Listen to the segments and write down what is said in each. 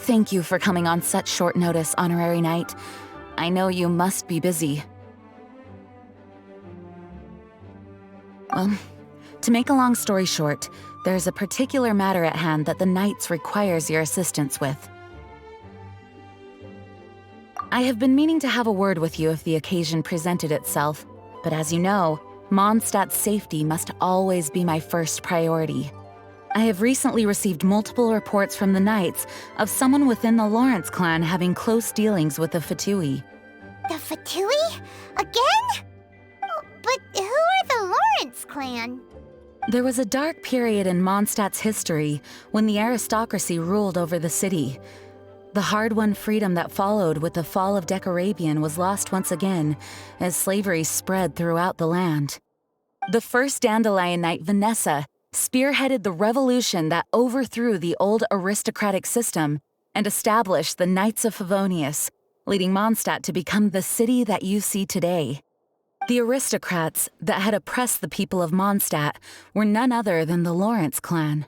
Thank you for coming on such short notice, Honorary Knight. I know you must be busy. Well, to make a long story short, there's a particular matter at hand that the Knights requires your assistance with. I have been meaning to have a word with you if the occasion presented itself, but as you know, Mondstadt's safety must always be my first priority. I have recently received multiple reports from the Knights of someone within the Lawrence clan having close dealings with the Fatui. The Fatui? Again? But who are the Lawrence clan? There was a dark period in Mondstadt's history when the aristocracy ruled over the city. The hard-won freedom that followed with the fall of Decarabian was lost once again as slavery spread throughout the land. The first Dandelion Knight, Vanessa, spearheaded the revolution that overthrew the old aristocratic system and established the Knights of Favonius, leading Mondstadt to become the city that you see today. The aristocrats that had oppressed the people of Mondstadt were none other than the Lawrence clan.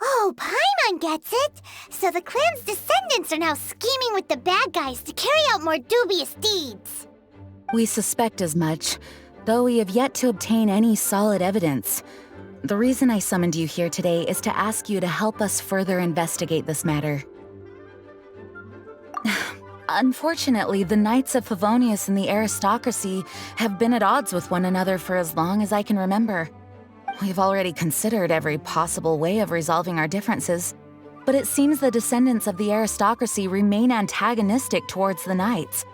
Oh, Paimon gets it! So the clan's descendants are now scheming with the bad guys to carry out more dubious deeds. We suspect as much, though we have yet to obtain any solid evidence. The reason I summoned you here today is to ask you to help us further investigate this matter. Unfortunately, the Knights of Favonius and the aristocracy have been at odds with one another for as long as I can remember. We've already considered every possible way of resolving our differences, but it seems the descendants of the aristocracy remain antagonistic towards the Knights.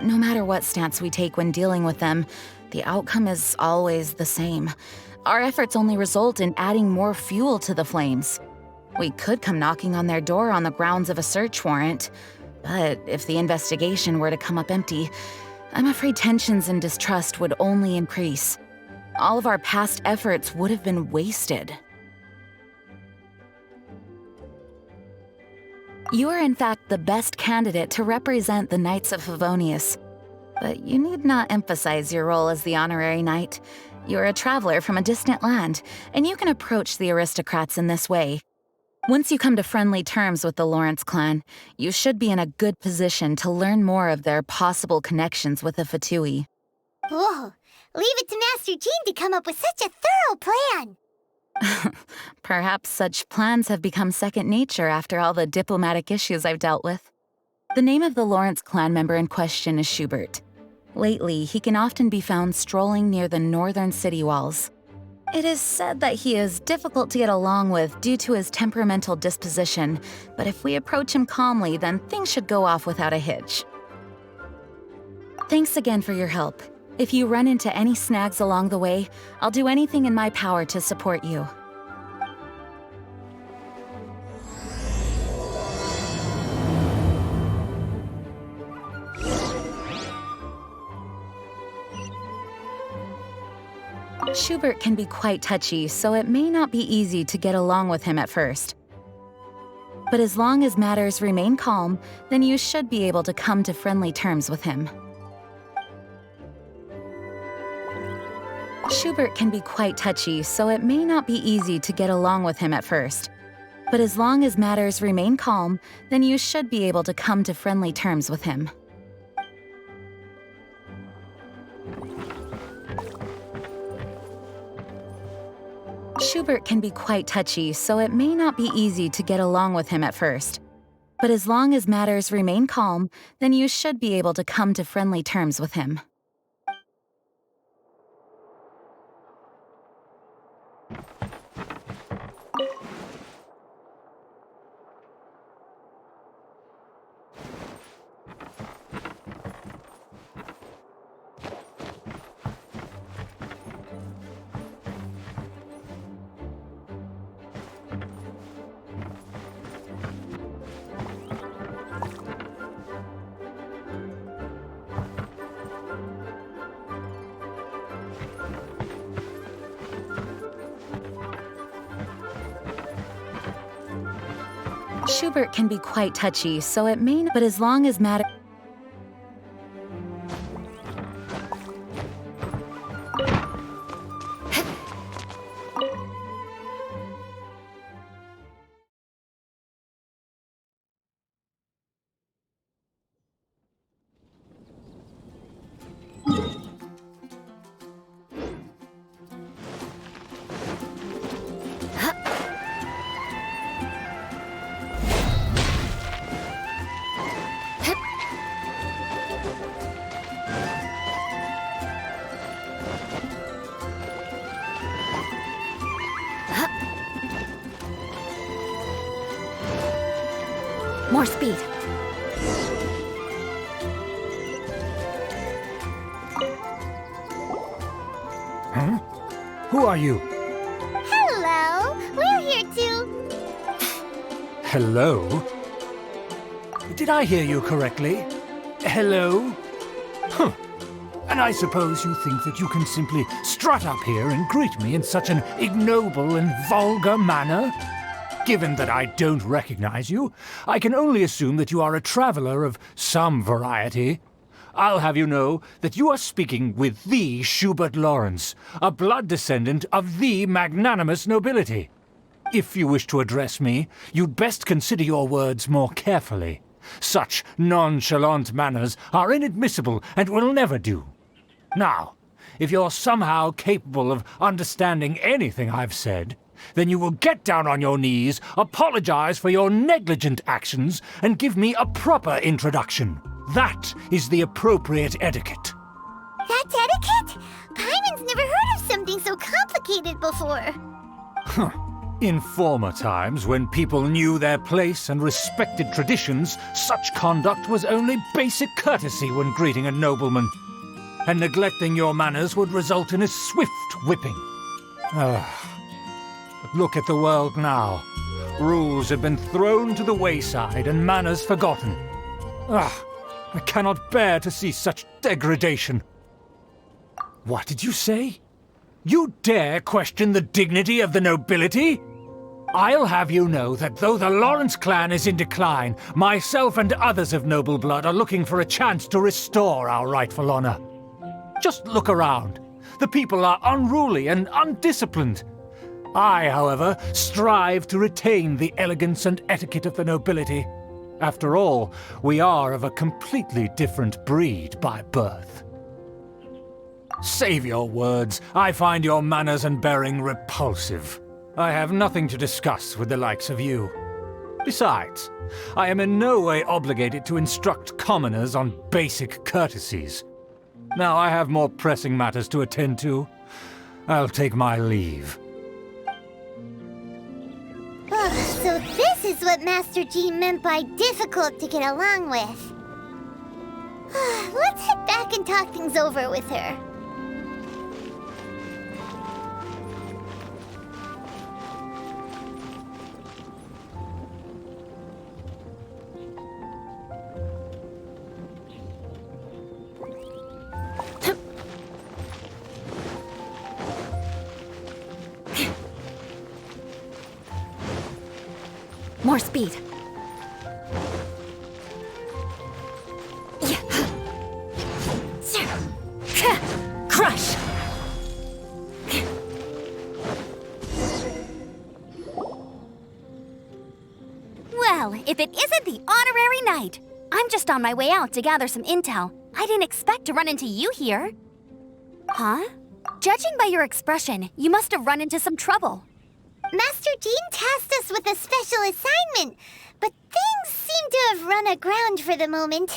No matter what stance we take when dealing with them, the outcome is always the same. Our efforts only result in adding more fuel to the flames. We could come knocking on their door on the grounds of a search warrant, but if the investigation were to come up empty, I'm afraid tensions and distrust would only increase. All of our past efforts would have been wasted. You are in fact the best candidate to represent the Knights of Favonius. But you need not emphasize your role as the honorary knight. You're a traveler from a distant land, and you can approach the aristocrats in this way. Once you come to friendly terms with the Lawrence clan, you should be in a good position to learn more of their possible connections with the Fatui. Whoa, leave it to Master Jean to come up with such a thorough plan! Perhaps such plans have become second nature after all the diplomatic issues I've dealt with. The name of the Lawrence clan member in question is Schubert. Lately, he can often be found strolling near the northern city walls. It is said that he is difficult to get along with due to his temperamental disposition, but if we approach him calmly, then things should go off without a hitch. Thanks again for your help. If you run into any snags along the way, I'll do anything in my power to support you. Schubert can be quite touchy, so it may not be easy to get along with him at first. But as long as matters remain calm, then you should be able to come to friendly terms with him. Schubert can be quite touchy, so it may not be easy to get along with him at first. But as long as matters remain calm, then you should be able to come to friendly terms with him. Schubert can be quite touchy, so it may not be easy to get along with him at first. But as long as matters remain calm, then you should be able to come to friendly terms with him. Schubert can be quite touchy, so it may not, but as long as matter More speed. Huh? Who are you? Hello, we're here too. Hello? Did I hear you correctly? Hello? Huh. And I suppose you think that you can simply strut up here and greet me in such an ignoble and vulgar manner? Given that I don't recognize you, I can only assume that you are a traveler of some variety. I'll have you know that you are speaking with the Schubert Lawrence, a blood descendant of the magnanimous nobility. If you wish to address me, you'd best consider your words more carefully. Such nonchalant manners are inadmissible and will never do. Now, if you're somehow capable of understanding anything I've said, then you will get down on your knees, apologize for your negligent actions, and give me a proper introduction. That is the appropriate etiquette. That's etiquette? Paimon's never heard of something so complicated before. In former times, when people knew their place and respected traditions, such conduct was only basic courtesy when greeting a nobleman. And neglecting your manners would result in a swift whipping. But look at the world now. Rules have been thrown to the wayside and manners forgotten. I cannot bear to see such degradation. What did you say? You dare question the dignity of the nobility? I'll have you know that though the Lawrence clan is in decline, myself and others of noble blood are looking for a chance to restore our rightful honor. Just look around. The people are unruly and undisciplined. I, however, strive to retain the elegance and etiquette of the nobility. After all, we are of a completely different breed by birth. Save your words. I find your manners and bearing repulsive. I have nothing to discuss with the likes of you. Besides, I am in no way obligated to instruct commoners on basic courtesies. Now I have more pressing matters to attend to. I'll take my leave. So this is what Master Jean meant by difficult to get along with. Let's head back and talk things over with her. More speed. Crush! Well, if it isn't the honorary knight. I'm just on my way out to gather some intel. I didn't expect to run into you here. Huh? Judging by your expression, you must have run into some trouble. Master Jean tasked us with a special assignment, but things seem to have run aground for the moment.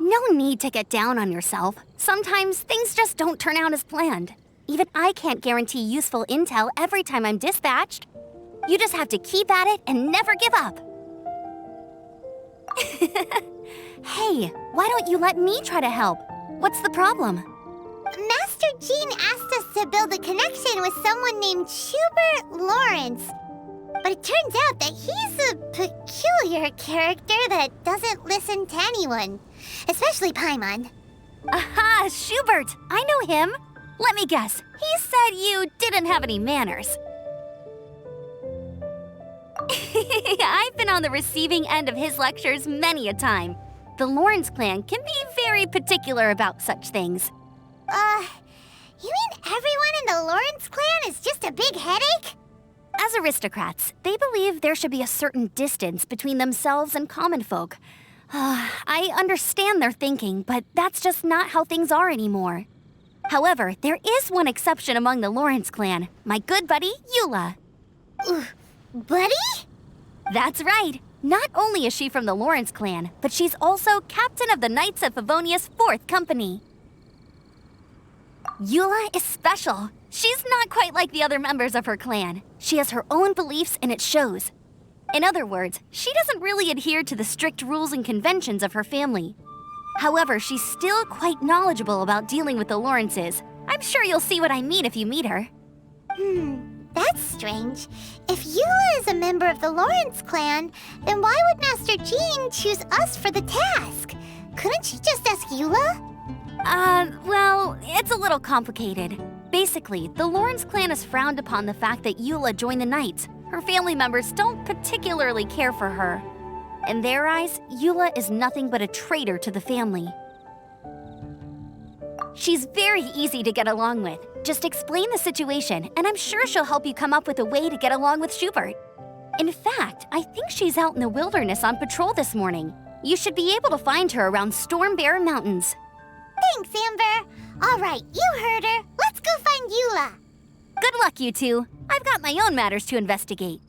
No need to get down on yourself. Sometimes things just don't turn out as planned. Even I can't guarantee useful intel every time I'm dispatched. You just have to keep at it and never give up. Hey, why don't you let me try to help? What's the problem? Master Jean asked us to build a connection with someone named Schubert Lawrence. But it turns out that he's a peculiar character that doesn't listen to anyone, especially Paimon. Aha, Schubert! I know him. Let me guess, he said you didn't have any manners. I've been on the receiving end of his lectures many a time. The Lawrence clan can be very particular about such things. You mean everyone in the Lawrence clan is just a big headache? As aristocrats, they believe there should be a certain distance between themselves and common folk. I understand their thinking, but that's just not how things are anymore. However, there is one exception among the Lawrence clan, my good buddy, Eula. Buddy? That's right. Not only is she from the Lawrence clan, but she's also captain of the Knights of Favonius 4th Company. Eula is special. She's not quite like the other members of her clan. She has her own beliefs and it shows. In other words, she doesn't really adhere to the strict rules and conventions of her family. However, she's still quite knowledgeable about dealing with the Lawrences. I'm sure you'll see what I mean if you meet her. That's strange. If Eula is a member of the Lawrence clan, then why would Master Jean choose us for the task? Couldn't she just ask Eula? Well, it's a little complicated. Basically, the Lawrence clan has frowned upon the fact that Eula joined the Knights. Her family members don't particularly care for her. In their eyes, Eula is nothing but a traitor to the family. She's very easy to get along with. Just explain the situation, and I'm sure she'll help you come up with a way to get along with Schubert. In fact, I think she's out in the wilderness on patrol this morning. You should be able to find her around Storm Bear Mountains. Thanks, Amber. All right, you heard her. Let's go find Eula. Good luck, you two. I've got my own matters to investigate.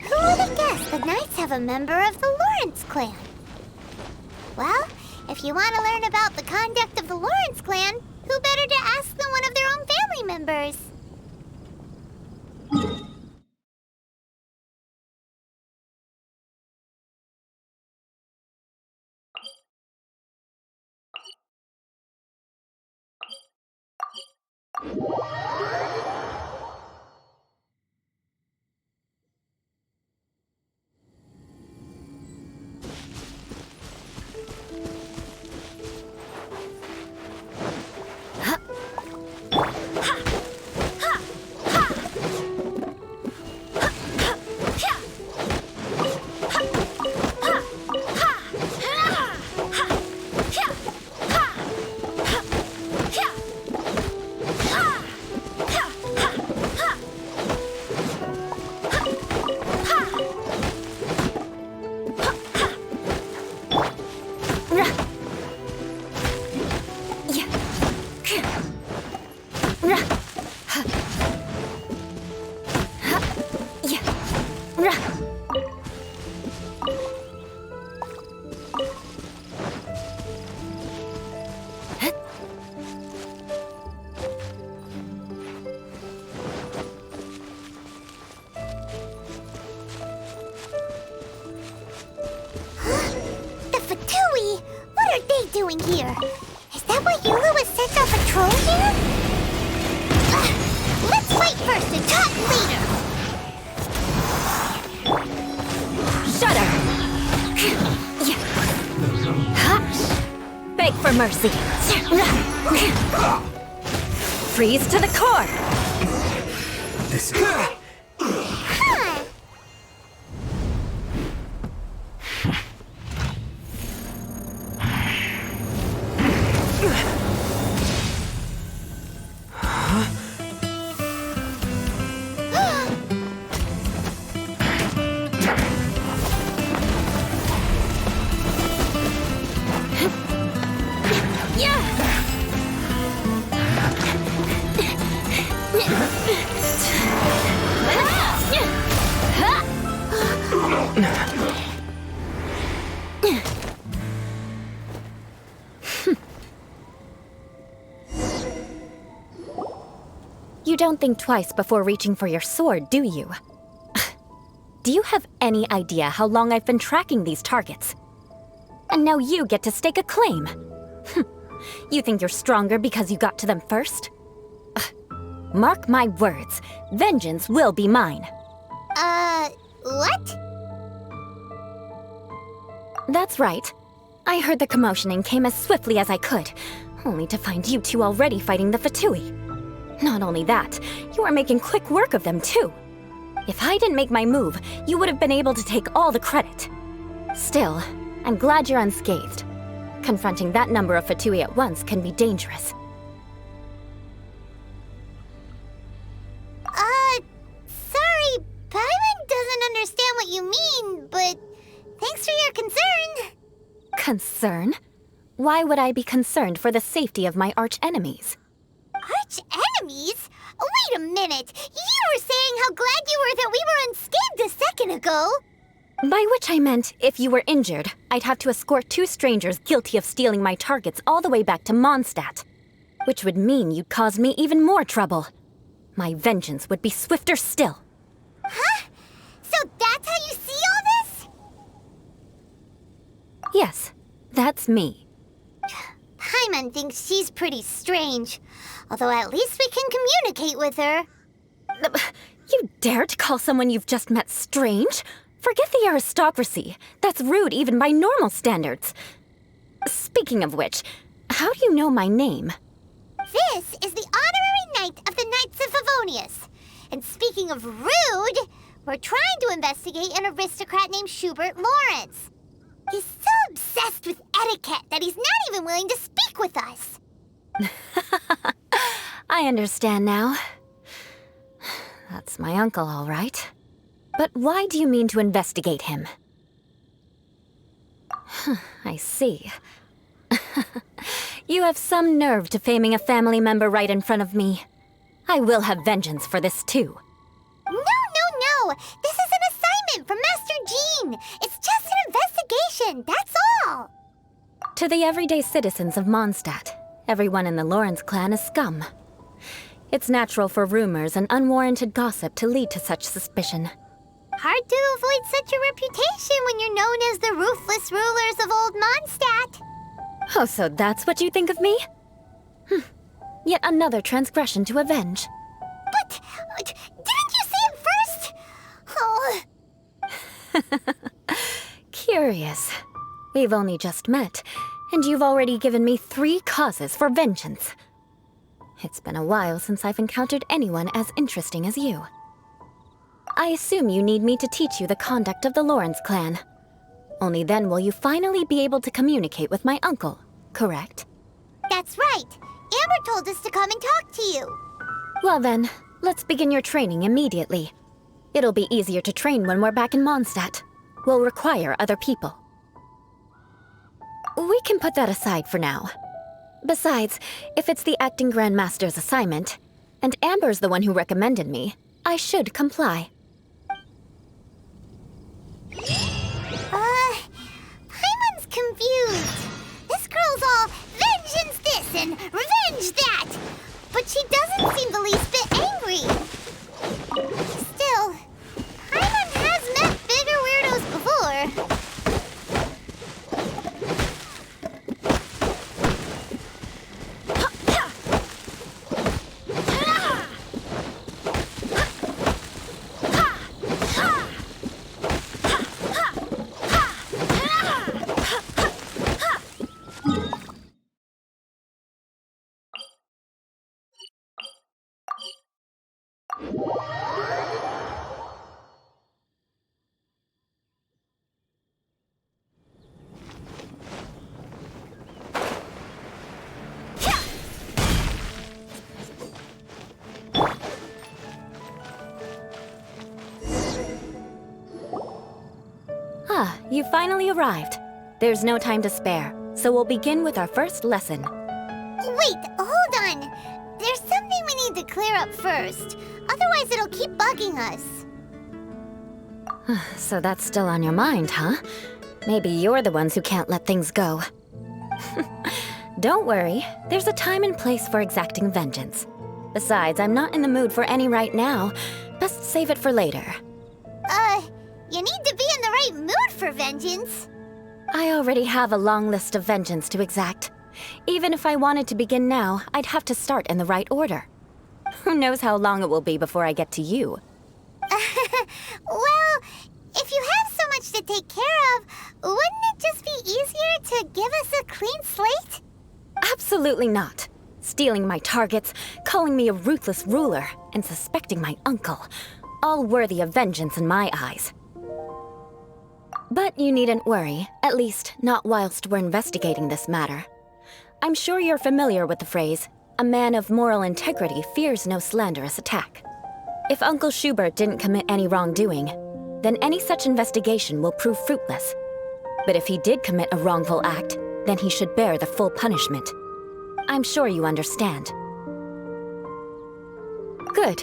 Who would have guessed the Knights have a member of the Lawrence clan? Well, if you want to learn about the conduct of the Lawrence clan, who better to ask than one of their own family members? Doing here? Is that why Eula was sent on patrol here? Let's fight first and talk later! Shut her! Beg for mercy. Freeze to the core. This is... You don't think twice before reaching for your sword, do you? Do you have any idea how long I've been tracking these targets? And now you get to stake a claim. You think you're stronger because you got to them first? Mark my words, vengeance will be mine. What? That's right. I heard the commotion and came as swiftly as I could, only to find you two already fighting the Fatui. Not only that, you are making quick work of them too. If I didn't make my move, you would have been able to take all the credit. Still, I'm glad you're unscathed. Confronting that number of Fatui at once can be dangerous. Sorry, Paimon doesn't understand what you mean, but thanks for your concern. Concern? Why would I be concerned for the safety of my arch-enemies? Arch-enemies? Wait a minute! You were saying how glad you were that we were unscathed a second ago! By which I meant, if you were injured, I'd have to escort two strangers guilty of stealing my targets all the way back to Mondstadt. Which would mean you'd cause me even more trouble. My vengeance would be swifter still. Huh? So that's how you see all this? Yes, that's me. Paimon thinks she's pretty strange. Although at least we can communicate with her. You dare to call someone you've just met strange? Forget the aristocracy. That's rude even by normal standards. Speaking of which, how do you know my name? This is the honorary knight of the Knights of Favonius. And speaking of rude, we're trying to investigate an aristocrat named Schubert Lawrence. He's so obsessed with etiquette that he's not even willing to speak with us. I understand now. That's my uncle, all right. But why do you mean to investigate him? I see. You have some nerve defaming a family member right in front of me. I will have vengeance for this too. No. This is an assignment from Master Jean. It's just an investigation, that's all. To the everyday citizens of Mondstadt, everyone in the Lawrence clan is scum. It's natural for rumors and unwarranted gossip to lead to such suspicion. Hard to avoid such a reputation when you're known as the ruthless rulers of Old Mondstadt. Oh, so that's what you think of me? Yet another transgression to avenge. But didn't you say it first? Oh. Curious. We've only just met, and you've already given me 3 causes for vengeance. It's been a while since I've encountered anyone as interesting as you. I assume you need me to teach you the conduct of the Lawrence clan. Only then will you finally be able to communicate with my uncle, correct? That's right. Amber told us to come and talk to you. Well then, let's begin your training immediately. It'll be easier to train when we're back in Mondstadt. We'll require other people. We can put that aside for now. Besides, if it's the acting Grandmaster's assignment, and Amber's the one who recommended me, I should comply. Paimon's confused. This girl's all vengeance this and revenge that. But she doesn't seem the least bit angry. Still, Paimon has met bigger weirdos before. You finally arrived. There's no time to spare, so we'll begin with our first lesson. Wait, hold on. There's something we need to clear up first. Otherwise, it'll keep bugging us. So that's still on your mind, huh? Maybe you're the ones who can't let things go. Don't worry, there's a time and place for exacting vengeance. Besides, I'm not in the mood for any right now. Best save it for later. You need to be in the right mood for vengeance. I already have a long list of vengeance to exact. Even if I wanted to begin now, I'd have to start in the right order. Who knows how long it will be before I get to you? Well, if you have so much to take care of, wouldn't it just be easier to give us a clean slate? Absolutely not. Stealing my targets, calling me a ruthless ruler, and suspecting my uncle. All worthy of vengeance in my eyes. But you needn't worry, at least not whilst we're investigating this matter. I'm sure you're familiar with the phrase, a man of moral integrity fears no slanderous attack. If Uncle Schubert didn't commit any wrongdoing, then any such investigation will prove fruitless. But if he did commit a wrongful act, then he should bear the full punishment. I'm sure you understand. Good.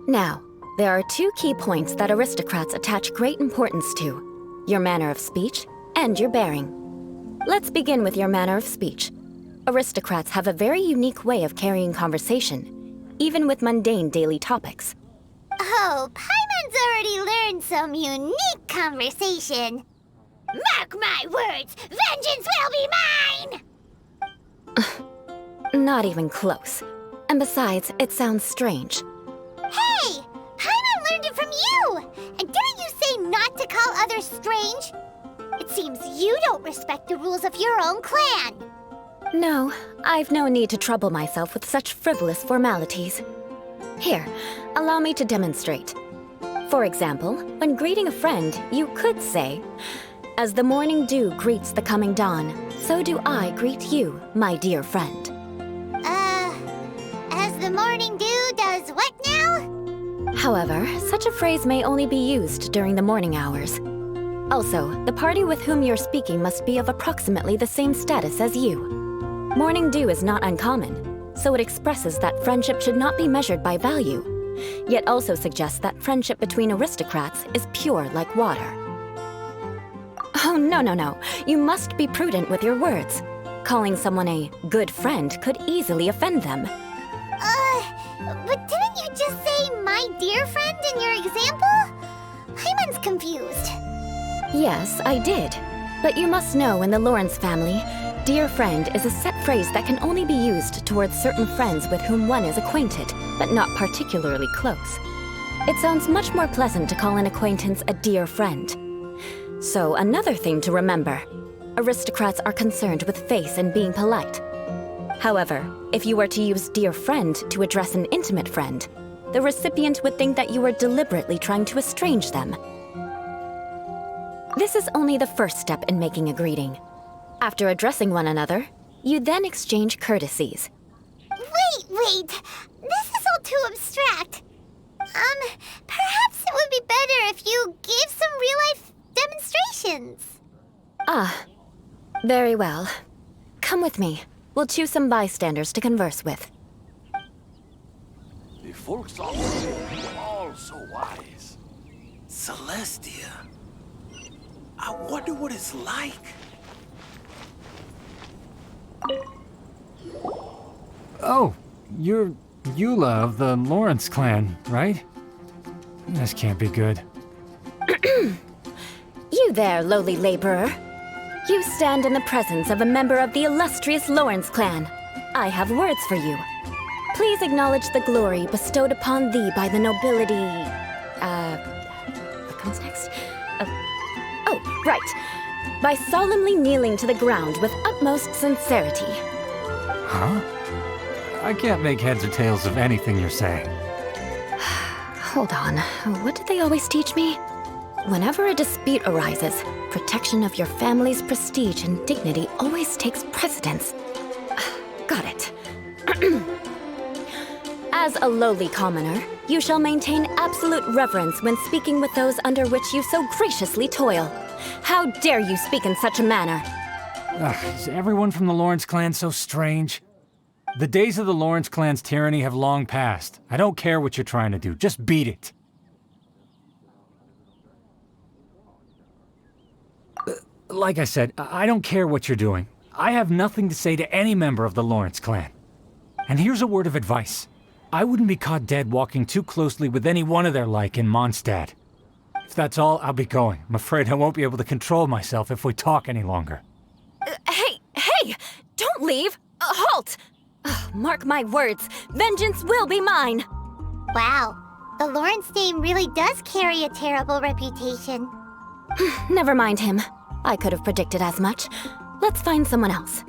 Now, there are 2 key points that aristocrats attach great importance to. Your manner of speech, and your bearing. Let's begin with your manner of speech. Aristocrats have a very unique way of carrying conversation, even with mundane daily topics. Oh, Paimon's already learned some unique conversation. Mark my words, vengeance will be mine! Not even close. And besides, it sounds strange. Hey! Paimon learned it from you! And didn't you say not to call others strange? It seems you don't respect the rules of your own clan. No, I've no need to trouble myself with such frivolous formalities. Here, allow me to demonstrate. For example, when greeting a friend, you could say, "As the morning dew greets the coming dawn, so do I greet you, my dear friend." As the morning dew does what now? However, such a phrase may only be used during the morning hours. Also, the party with whom you're speaking must be of approximately the same status as you. Morning dew is not uncommon, so it expresses that friendship should not be measured by value, yet also suggests that friendship between aristocrats is pure like water. Oh, no. You must be prudent with your words. Calling someone a good friend could easily offend them. But didn't you just say my dear friend in your example? Paimon's confused. Yes, I did. But you must know in the Lawrence family, dear friend is a set phrase that can only be used towards certain friends with whom one is acquainted, but not particularly close. It sounds much more pleasant to call an acquaintance a dear friend. So another thing to remember, aristocrats are concerned with face and being polite. However, if you were to use dear friend to address an intimate friend, the recipient would think that you were deliberately trying to estrange them. This is only the first step in making a greeting. After addressing one another, you then exchange courtesies. Wait! This is all too abstract. Perhaps it would be better if you gave some real-life demonstrations. Ah, very well. Come with me. We'll choose some bystanders to converse with. The folks all so wise. Celestia. I wonder what it's like. Oh, you're Eula of the Lawrence clan, right? This can't be good. You there, lowly laborer. You stand in the presence of a member of the illustrious Lawrence clan. I have words for you. Please acknowledge the glory bestowed upon thee by the nobility... what comes next? Oh, right. By solemnly kneeling to the ground with utmost sincerity. Huh? I can't make heads or tails of anything you're saying. Hold on. What did they always teach me? Whenever a dispute arises, protection of your family's prestige and dignity always takes precedence. Got it. As a lowly commoner, you shall maintain absolute reverence when speaking with those under which you so graciously toil. How dare you speak in such a manner? Is everyone from the Lawrence clan so strange? The days of the Lawrence clan's tyranny have long passed. I don't care what you're trying to do, just beat it. Like I said, I don't care what you're doing. I have nothing to say to any member of the Lawrence clan. And here's a word of advice. I wouldn't be caught dead walking too closely with any one of their like in Mondstadt. If that's all, I'll be going. I'm afraid I won't be able to control myself if we talk any longer. Hey! Don't leave! Halt! Mark my words, vengeance will be mine! Wow, the Lawrence name really does carry a terrible reputation. Never mind him. I could have predicted as much. Let's find someone else.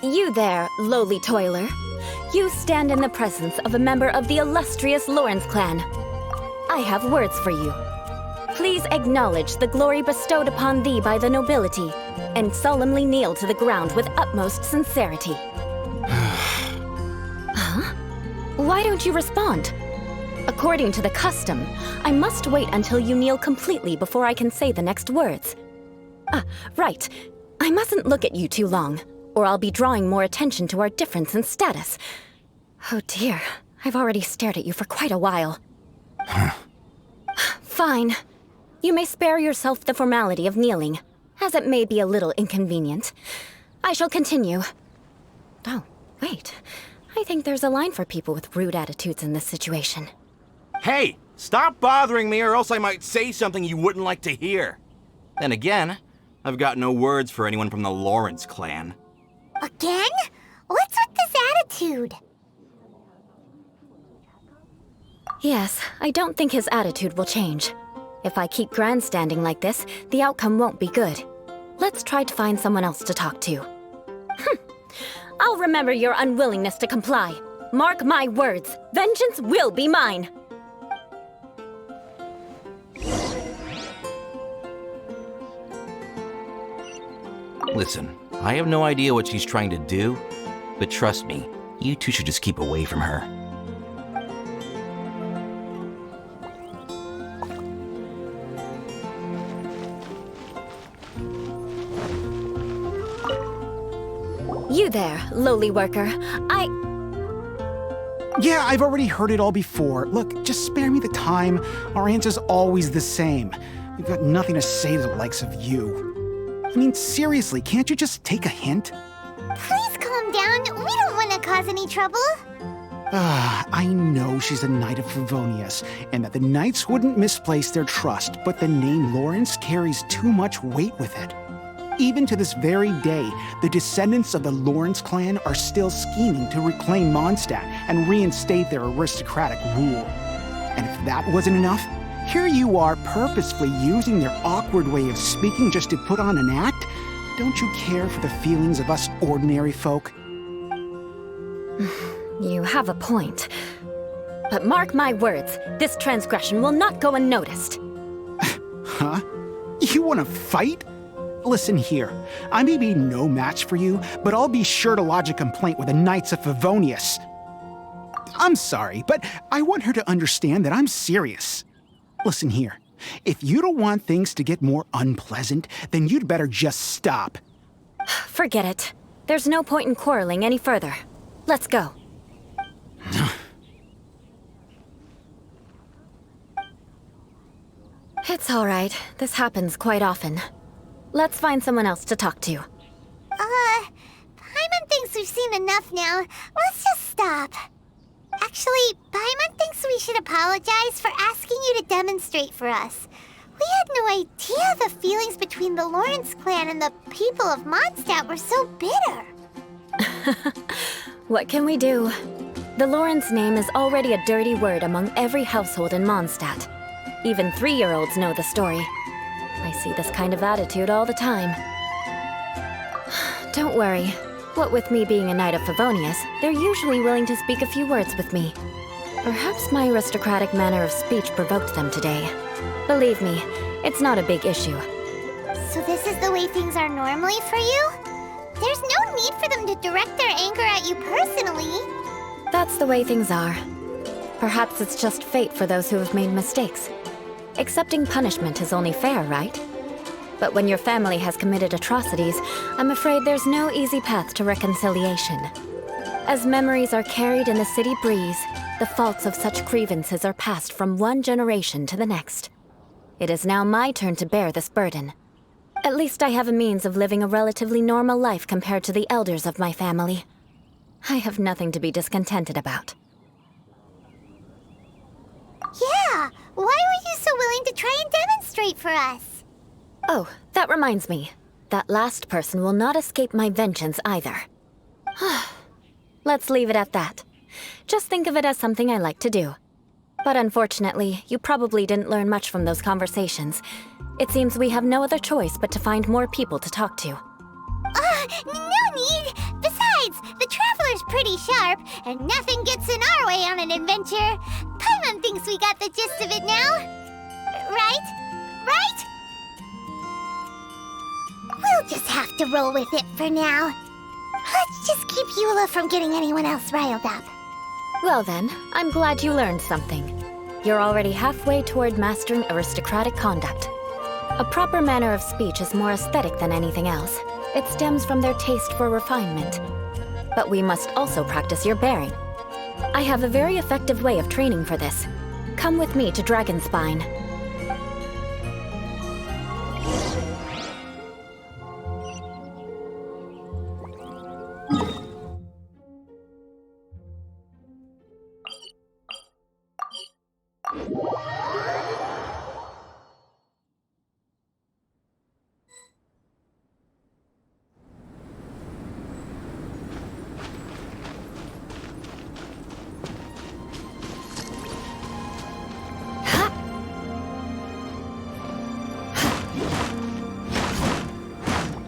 You there, lowly toiler. You stand in the presence of a member of the illustrious Lawrence clan. I have words for you. Please acknowledge the glory bestowed upon thee by the nobility, and solemnly kneel to the ground with utmost sincerity. Huh? Why don't you respond? According to the custom, I must wait until you kneel completely before I can say the next words. Right. I mustn't look at you too long, or I'll be drawing more attention to our difference in status. Oh dear, I've already stared at you for quite a while. Fine. You may spare yourself the formality of kneeling, as it may be a little inconvenient. I shall continue. Oh, wait. I think there's a line for people with rude attitudes in this situation. Hey, stop bothering me or else I might say something you wouldn't like to hear. Then again, I've got no words for anyone from the Lawrence clan. Again? What's with this attitude? Yes, I don't think his attitude will change. If I keep grandstanding like this, the outcome won't be good. Let's try to find someone else to talk to. I'll remember your unwillingness to comply. Mark my words, vengeance will be mine. Listen, I have no idea what she's trying to do, but trust me, you two should just keep away from her. You there, lowly worker. Yeah, I've already heard it all before. Look, just spare me the time. Our answer's always the same. We've got nothing to say to the likes of you. I mean, seriously, can't you just take a hint? Please calm down. We don't want to cause any trouble. I know she's a Knight of Favonius, and that the Knights wouldn't misplace their trust, but the name Lawrence carries too much weight with it. Even to this very day, the descendants of the Lawrence clan are still scheming to reclaim Mondstadt and reinstate their aristocratic rule. And if that wasn't enough, here you are purposefully using their awkward way of speaking just to put on an act? Don't you care for the feelings of us ordinary folk? You have a point. But mark my words, this transgression will not go unnoticed. Huh? You want to fight? Listen here, I may be no match for you, but I'll be sure to lodge a complaint with the Knights of Favonius. I'm sorry, but I want her to understand that I'm serious. Listen here, if you don't want things to get more unpleasant, then you'd better just stop. Forget it. There's no point in quarreling any further. Let's go. It's all right. This happens quite often. Let's find someone else to talk to. Paimon thinks we've seen enough now. Let's just stop. Actually, Paimon thinks we should apologize for asking you to demonstrate for us. We had no idea the feelings between the Lawrence clan and the people of Mondstadt were so bitter. What can we do? The Lawrence name is already a dirty word among every household in Mondstadt. Even 3-year-olds know the story. I see this kind of attitude all the time. Don't worry. What with me being a Knight of Favonius, they're usually willing to speak a few words with me. Perhaps my aristocratic manner of speech provoked them today. Believe me, it's not a big issue. So this is the way things are normally for you? There's no need for them to direct their anger at you personally. That's the way things are. Perhaps it's just fate for those who have made mistakes. Accepting punishment is only fair, right? But when your family has committed atrocities, I'm afraid there's no easy path to reconciliation. As memories are carried in the city breeze, the faults of such grievances are passed from one generation to the next. It is now my turn to bear this burden. At least I have a means of living a relatively normal life compared to the elders of my family. I have nothing to be discontented about. Yeah, why were you so willing to try and demonstrate for us? Oh, that reminds me. That last person will not escape my vengeance either. Let's leave it at that. Just think of it as something I like to do. But unfortunately, you probably didn't learn much from those conversations. It seems we have no other choice but to find more people to talk to. No need! Besides, the Traveler's pretty sharp, and nothing gets in our way on an adventure. Paimon thinks we got the gist of it now. Right? Right? We'll just have to roll with it for now. Let's just keep Eula from getting anyone else riled up. Well then, I'm glad you learned something. You're already halfway toward mastering aristocratic conduct. A proper manner of speech is more aesthetic than anything else. It stems from their taste for refinement. But we must also practice your bearing. I have a very effective way of training for this. Come with me to Dragonspine.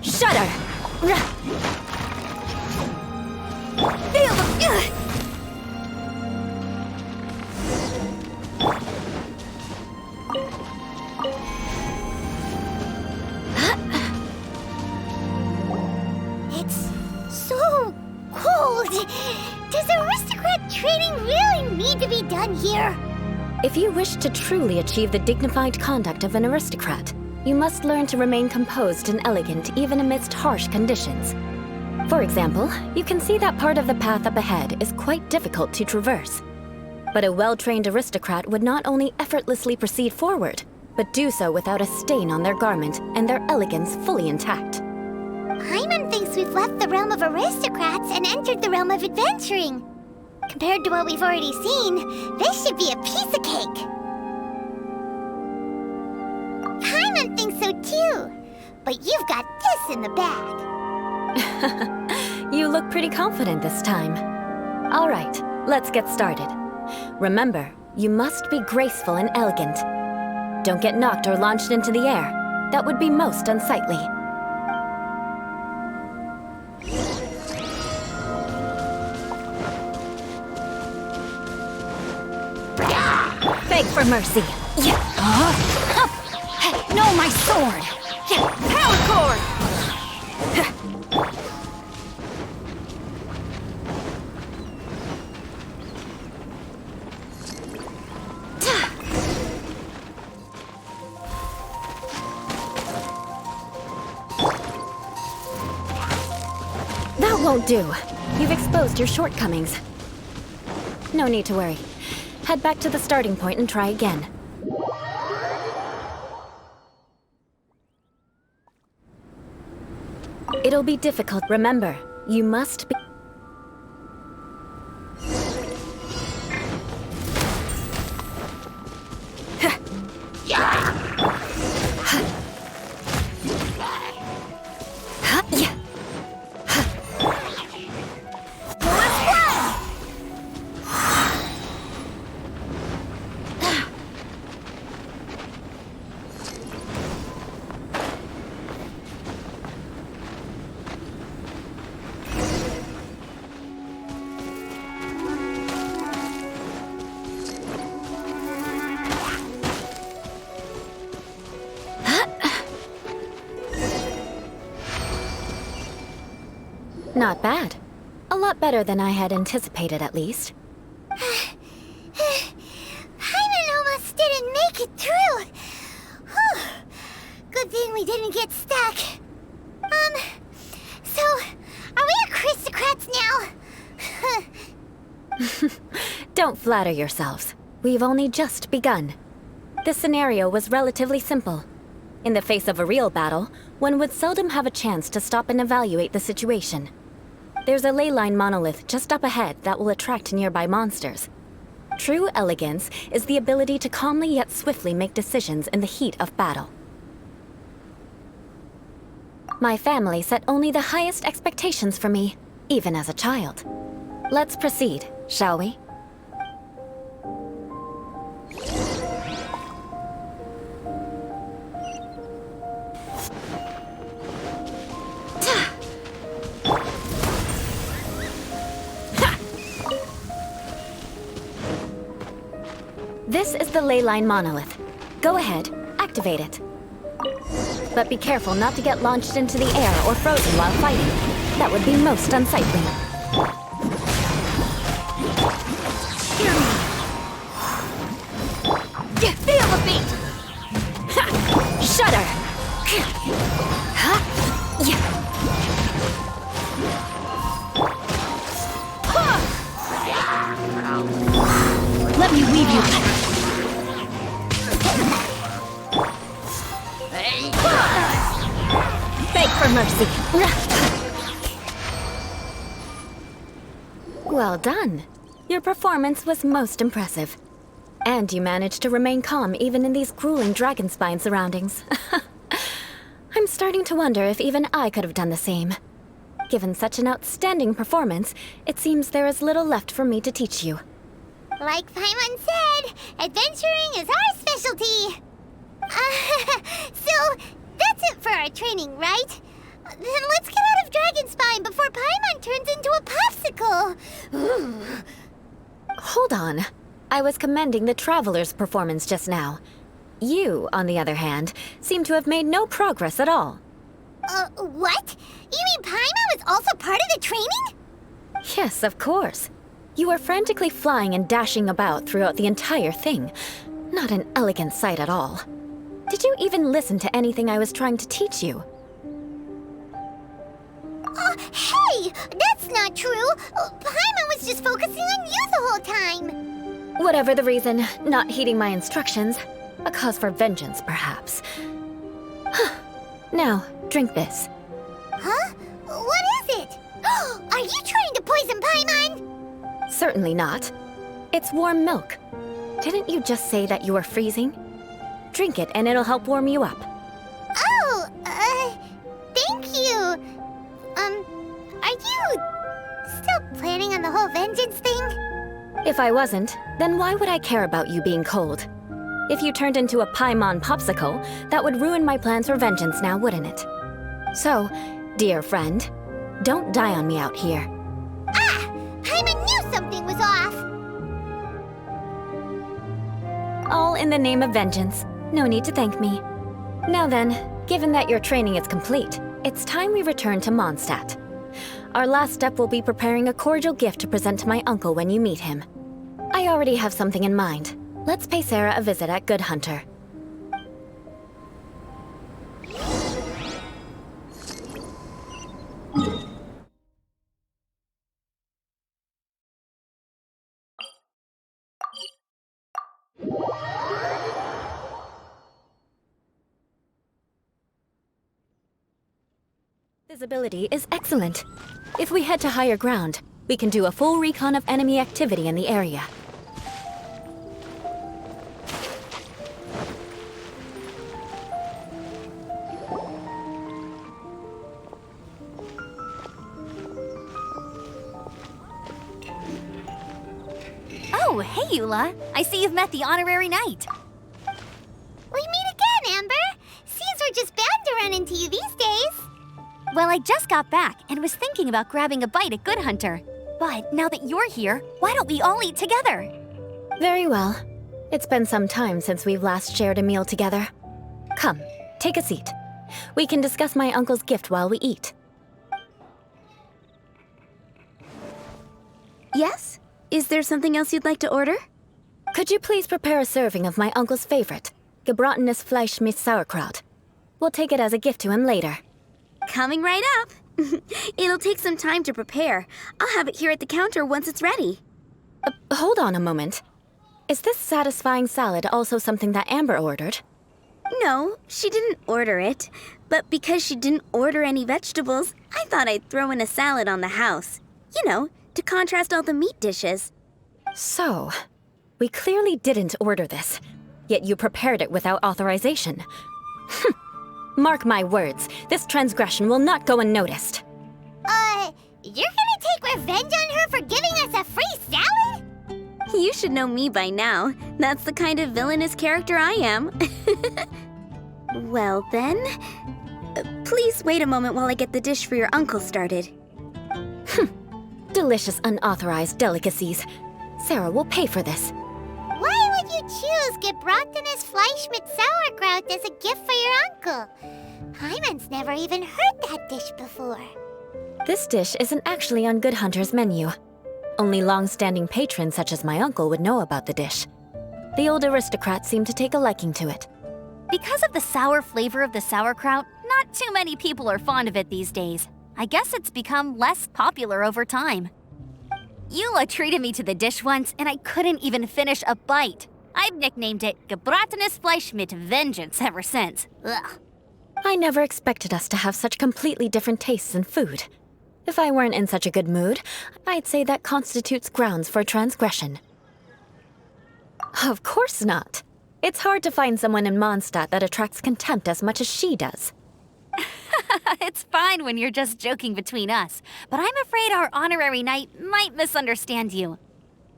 Shudder! Feel the... It's so cold. Does aristocrat training really need to be done here? If you wish to truly achieve the dignified conduct of an aristocrat, you must learn to remain composed and elegant even amidst harsh conditions. For example, you can see that part of the path up ahead is quite difficult to traverse. But a well-trained aristocrat would not only effortlessly proceed forward, but do so without a stain on their garment and their elegance fully intact. Hyman thinks we've left the realm of aristocrats and entered the realm of adventuring. Compared to what we've already seen, this should be a piece of cake. Hyman thinks so too, but you've got this in the bag. You look pretty confident this time. All right, let's get started. Remember, you must be graceful and elegant. Don't get knocked or launched into the air. That would be most unsightly. Beg for mercy. No, my sword! Power cord! That won't do. You've exposed your shortcomings. No need to worry. Head back to the starting point and try again. It'll be difficult. Remember, you must be... Not bad. A lot better than I had anticipated, at least. Hyman almost didn't make it through. Whew. Good thing we didn't get stuck. So, are we aristocrats now? Don't flatter yourselves. We've only just begun. This scenario was relatively simple. In the face of a real battle, one would seldom have a chance to stop and evaluate the situation. There's a ley line monolith just up ahead that will attract nearby monsters. True elegance is the ability to calmly yet swiftly make decisions in the heat of battle. My family set only the highest expectations for me, even as a child. Let's proceed, shall we? This is the ley line monolith. Go ahead, activate it. But be careful not to get launched into the air or frozen while fighting. That would be most unsightly. Hear me. Feel the beat! Shudder! Let me weave you. Beg for mercy. Well done. Your performance was most impressive. And you managed to remain calm even in these grueling dragon spine surroundings. I'm starting to wonder if even I could have done the same. Given such an outstanding performance, it seems there is little left for me to teach you. Like Paimon said, adventuring is our specialty. So, that's it for our training, right? Then let's get out of Dragonspine before Paimon turns into a popsicle. Hold on. I was commending the Traveler's performance just now. You, on the other hand, seem to have made no progress at all. What? You mean Paimon was also part of the training? Yes, of course. You were frantically flying and dashing about throughout the entire thing. Not an elegant sight at all. Did you even listen to anything I was trying to teach you? Hey! That's not true! Paimon was just focusing on you the whole time! Whatever the reason, not heeding my instructions. A cause for vengeance, perhaps. Now, drink this. Huh? What is it? Are you trying to poison Paimon? Certainly not. It's warm milk. Didn't you just say that you were freezing? Drink it and it'll help warm you up. Oh, thank you. Are you still planning on the whole vengeance thing? If I wasn't, then why would I care about you being cold? If you turned into a Paimon popsicle, that would ruin my plans for vengeance now, wouldn't it? So, dear friend, don't die on me out here. Ah! Paimon knew something was off! All in the name of vengeance. No need to thank me. Now then, given that your training is complete, it's time we return to Mondstadt. Our last step will be preparing a cordial gift to present to my uncle when you meet him. I already have something in mind. Let's pay Sarah a visit at Good Hunter. Visibility is excellent. If we head to higher ground, we can do a full recon of enemy activity in the area. Oh, hey, Eula. I see you've met the honorary knight. We meet again, Amber! Seems we're just bound to run into you these days. Well, I just got back and was thinking about grabbing a bite at Good Hunter. But now that you're here, why don't we all eat together? Very well. It's been some time since we've last shared a meal together. Come, take a seat. We can discuss my uncle's gift while we eat. Yes? Is there something else you'd like to order? Could you please prepare a serving of my uncle's favorite, gebratenes Fleisch mit Sauerkraut? We'll take it as a gift to him later. Coming right up. It'll take some time to prepare. I'll have it here at the counter once it's ready. Hold on a moment. Is this satisfying salad also something that Amber ordered? No, she didn't order it. But because she didn't order any vegetables, I thought I'd throw in a salad on the house. You know, to contrast all the meat dishes. So, we clearly didn't order this, yet you prepared it without authorization. Mark my words, this transgression will not go unnoticed. You're gonna take revenge on her for giving us a free salad? You should know me by now. That's the kind of villainous character I am. Well then, please wait a moment while I get the dish for your uncle started. Delicious unauthorized delicacies. Sarah will pay for this. Why would you choose gebratenes Fleisch mit Sauerkraut as a gift for your uncle? Paimon's never even heard that dish before. This dish isn't actually on Good Hunter's menu. Only long-standing patrons such as my uncle would know about the dish. The old aristocrats seem to take a liking to it. Because of the sour flavor of the sauerkraut, not too many people are fond of it these days. I guess it's become less popular over time. Eula treated me to the dish once, and I couldn't even finish a bite. I've nicknamed it gebratenes Fleisch mit Vengeance ever since. Ugh. I never expected us to have such completely different tastes in food. If I weren't in such a good mood, I'd say that constitutes grounds for transgression. Of course not. It's hard to find someone in Mondstadt that attracts contempt as much as she does. It's fine when you're just joking between us, but I'm afraid our honorary knight might misunderstand you.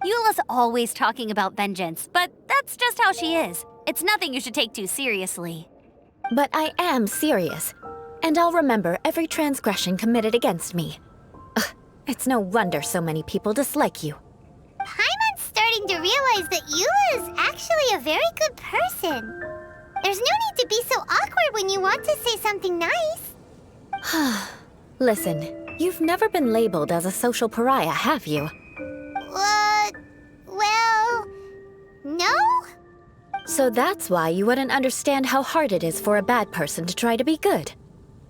Eula's always talking about vengeance, but that's just how she is. It's nothing you should take too seriously. But I am serious, and I'll remember every transgression committed against me. Ugh, it's no wonder so many people dislike you. Paimon's starting to realize that Eula is actually a very good person. There's no need to be so awkward when you want to say something nice. Listen, you've never been labeled as a social pariah, have you? Well, no? So that's why you wouldn't understand how hard it is for a bad person to try to be good.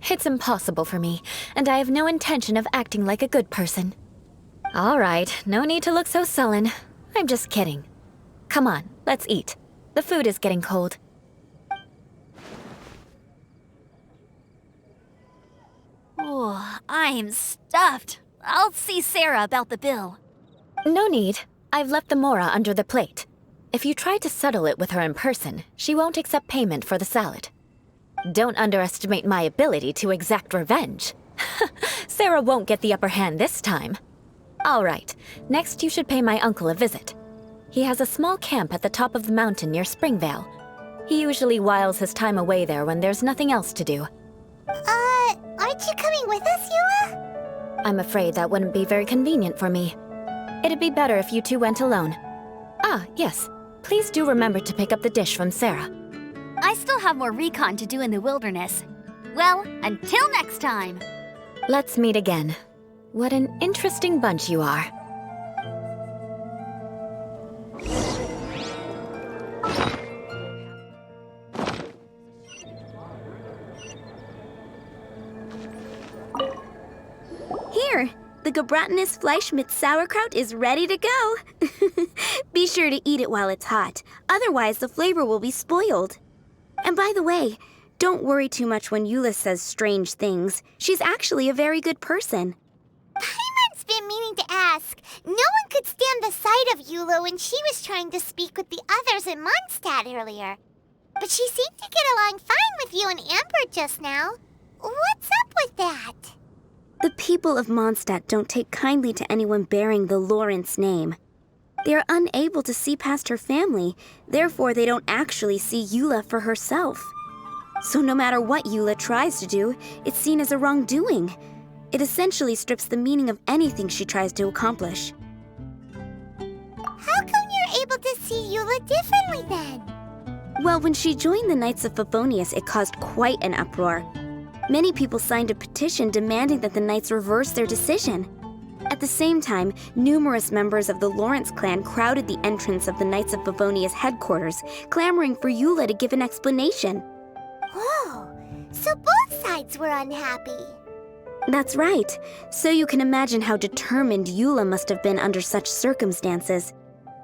It's impossible for me, and I have no intention of acting like a good person. All right, no need to look so sullen. I'm just kidding. Come on, let's eat. The food is getting cold. Oh, I'm stuffed. I'll see Sarah about the bill. No need. I've left the mora under the plate. If you try to settle it with her in person, she won't accept payment for the salad. Don't underestimate my ability to exact revenge. Sarah won't get the upper hand this time. All right, next you should pay my uncle a visit. He has a small camp at the top of the mountain near Springvale. He usually whiles his time away there when there's nothing else to do. Aren't you coming with us, Eula? I'm afraid that wouldn't be very convenient for me. It'd be better if you two went alone. Ah, yes. Please do remember to pick up the dish from Sarah. I still have more recon to do in the wilderness. Well, until next time. Let's meet again. What an interesting bunch you are. Here, the Gebratenes Fleisch mit sauerkraut is ready to go. Be sure to eat it while it's hot, otherwise the flavor will be spoiled. And by the way, don't worry too much when Eula says strange things. She's actually a very good person. Paimon's been meaning to ask. No one could stand the sight of Eula when she was trying to speak with the others in Mondstadt earlier. But she seemed to get along fine with you and Amber just now. What's up with that? The people of Mondstadt don't take kindly to anyone bearing the Lawrence name. They are unable to see past her family, therefore they don't actually see Eula for herself. So no matter what Eula tries to do, it's seen as a wrongdoing. It essentially strips the meaning of anything she tries to accomplish. How come you're able to see Eula differently then? Well, when she joined the Knights of Favonius, it caused quite an uproar. Many people signed a petition demanding that the Knights reverse their decision. At the same time, numerous members of the Lawrence clan crowded the entrance of the Knights of Favonius headquarters, clamoring for Eula to give an explanation. Whoa, so both sides were unhappy. That's right. So you can imagine how determined Eula must have been under such circumstances.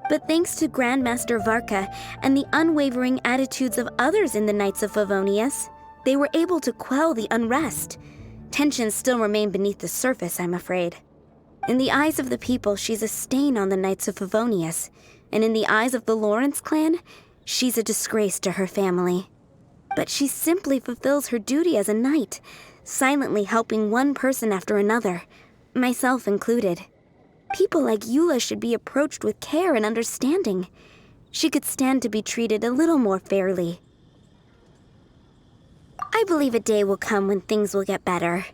But thanks to Grandmaster Varka and the unwavering attitudes of others in the Knights of Favonius, they were able to quell the unrest. Tensions still remain beneath the surface, I'm afraid. In the eyes of the people, she's a stain on the Knights of Favonius, and in the eyes of the Lawrence clan, she's a disgrace to her family. But she simply fulfills her duty as a knight, silently helping one person after another, myself included. People like Eula should be approached with care and understanding. She could stand to be treated a little more fairly. I believe a day will come when things will get better.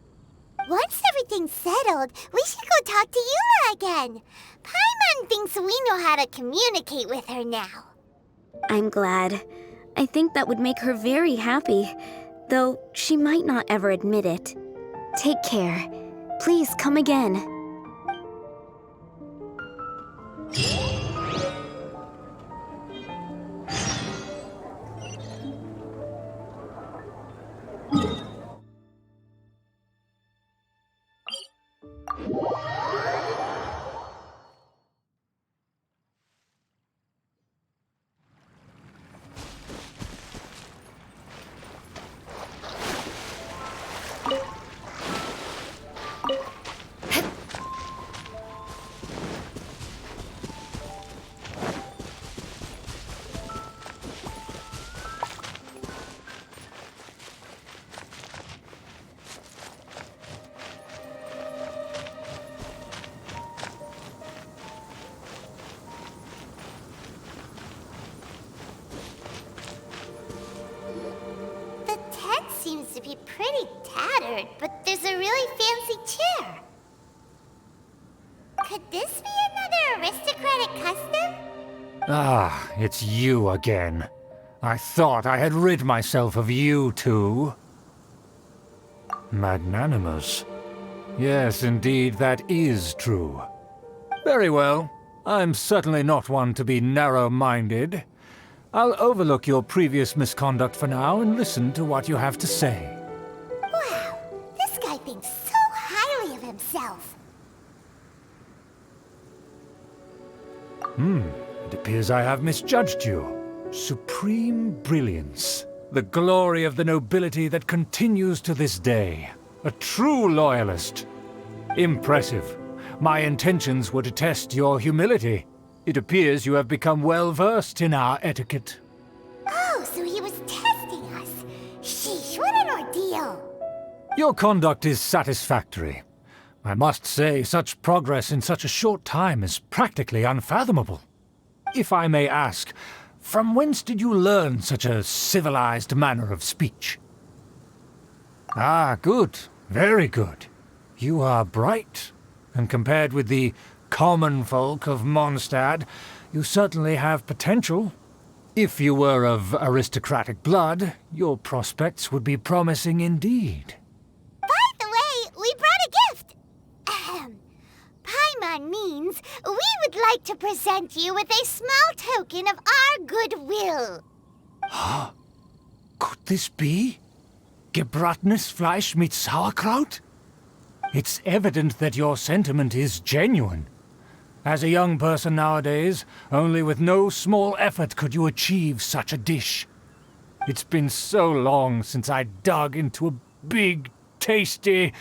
Once everything's settled, we should go talk to Eula again. Paimon thinks we know how to communicate with her now. I'm glad. I think that would make her very happy, though she might not ever admit it. Take care. Please come again. to be pretty tattered, but there's a really fancy chair. Could this be another aristocratic custom? Ah, it's you again. I thought I had rid myself of you two. Magnanimous. Yes, indeed, that is true. Very well. I'm certainly not one to be narrow-minded. I'll overlook your previous misconduct for now and listen to what you have to say. Wow, this guy thinks so highly of himself. It appears I have misjudged you. Supreme brilliance. The glory of the nobility that continues to this day. A true loyalist. Impressive. My intentions were to test your humility. It appears you have become well-versed in our etiquette. Oh, so he was testing us. Sheesh, what an ordeal. Your conduct is satisfactory. I must say, such progress in such a short time is practically unfathomable. If I may ask, from whence did you learn such a civilized manner of speech? Ah, good. Very good. You are bright, and compared with the common folk of Mondstadt, you certainly have potential. If you were of aristocratic blood, your prospects would be promising indeed. By the way, we brought a gift. Ahem. Paimon means we would like to present you with a small token of our goodwill. Could this be? Gebratenes Fleisch mit Sauerkraut? It's evident that your sentiment is genuine. As a young person nowadays, only with no small effort could you achieve such a dish. It's been so long since I dug into a big, tasty...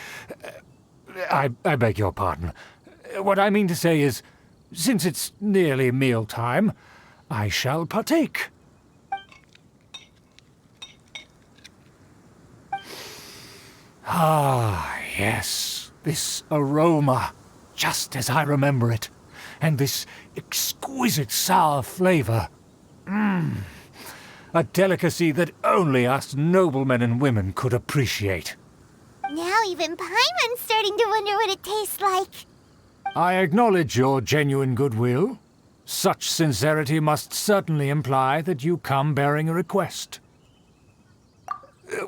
I beg your pardon. What I mean to say is, since it's nearly mealtime, I shall partake. Ah, yes, this aroma, just as I remember it, and this exquisite sour flavor. A delicacy that only us noblemen and women could appreciate. Now even Paimon's starting to wonder what it tastes like. I acknowledge your genuine goodwill. Such sincerity must certainly imply that you come bearing a request.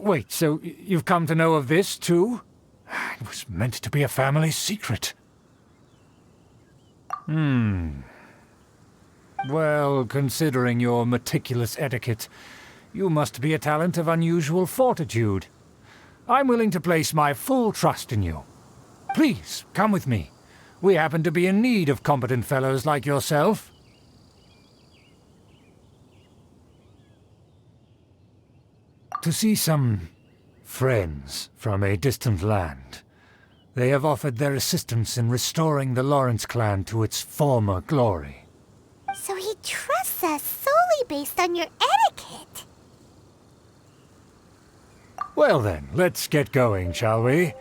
Wait, so you've come to know of this, too? It was meant to be a family secret. Well, considering your meticulous etiquette, you must be a talent of unusual fortitude. I'm willing to place my full trust in you. Please, come with me. We happen to be in need of competent fellows like yourself. To see some friends from a distant land. They have offered their assistance in restoring the Lawrence clan to its former glory. So he trusts us solely based on your etiquette. Well then, let's get going, shall we?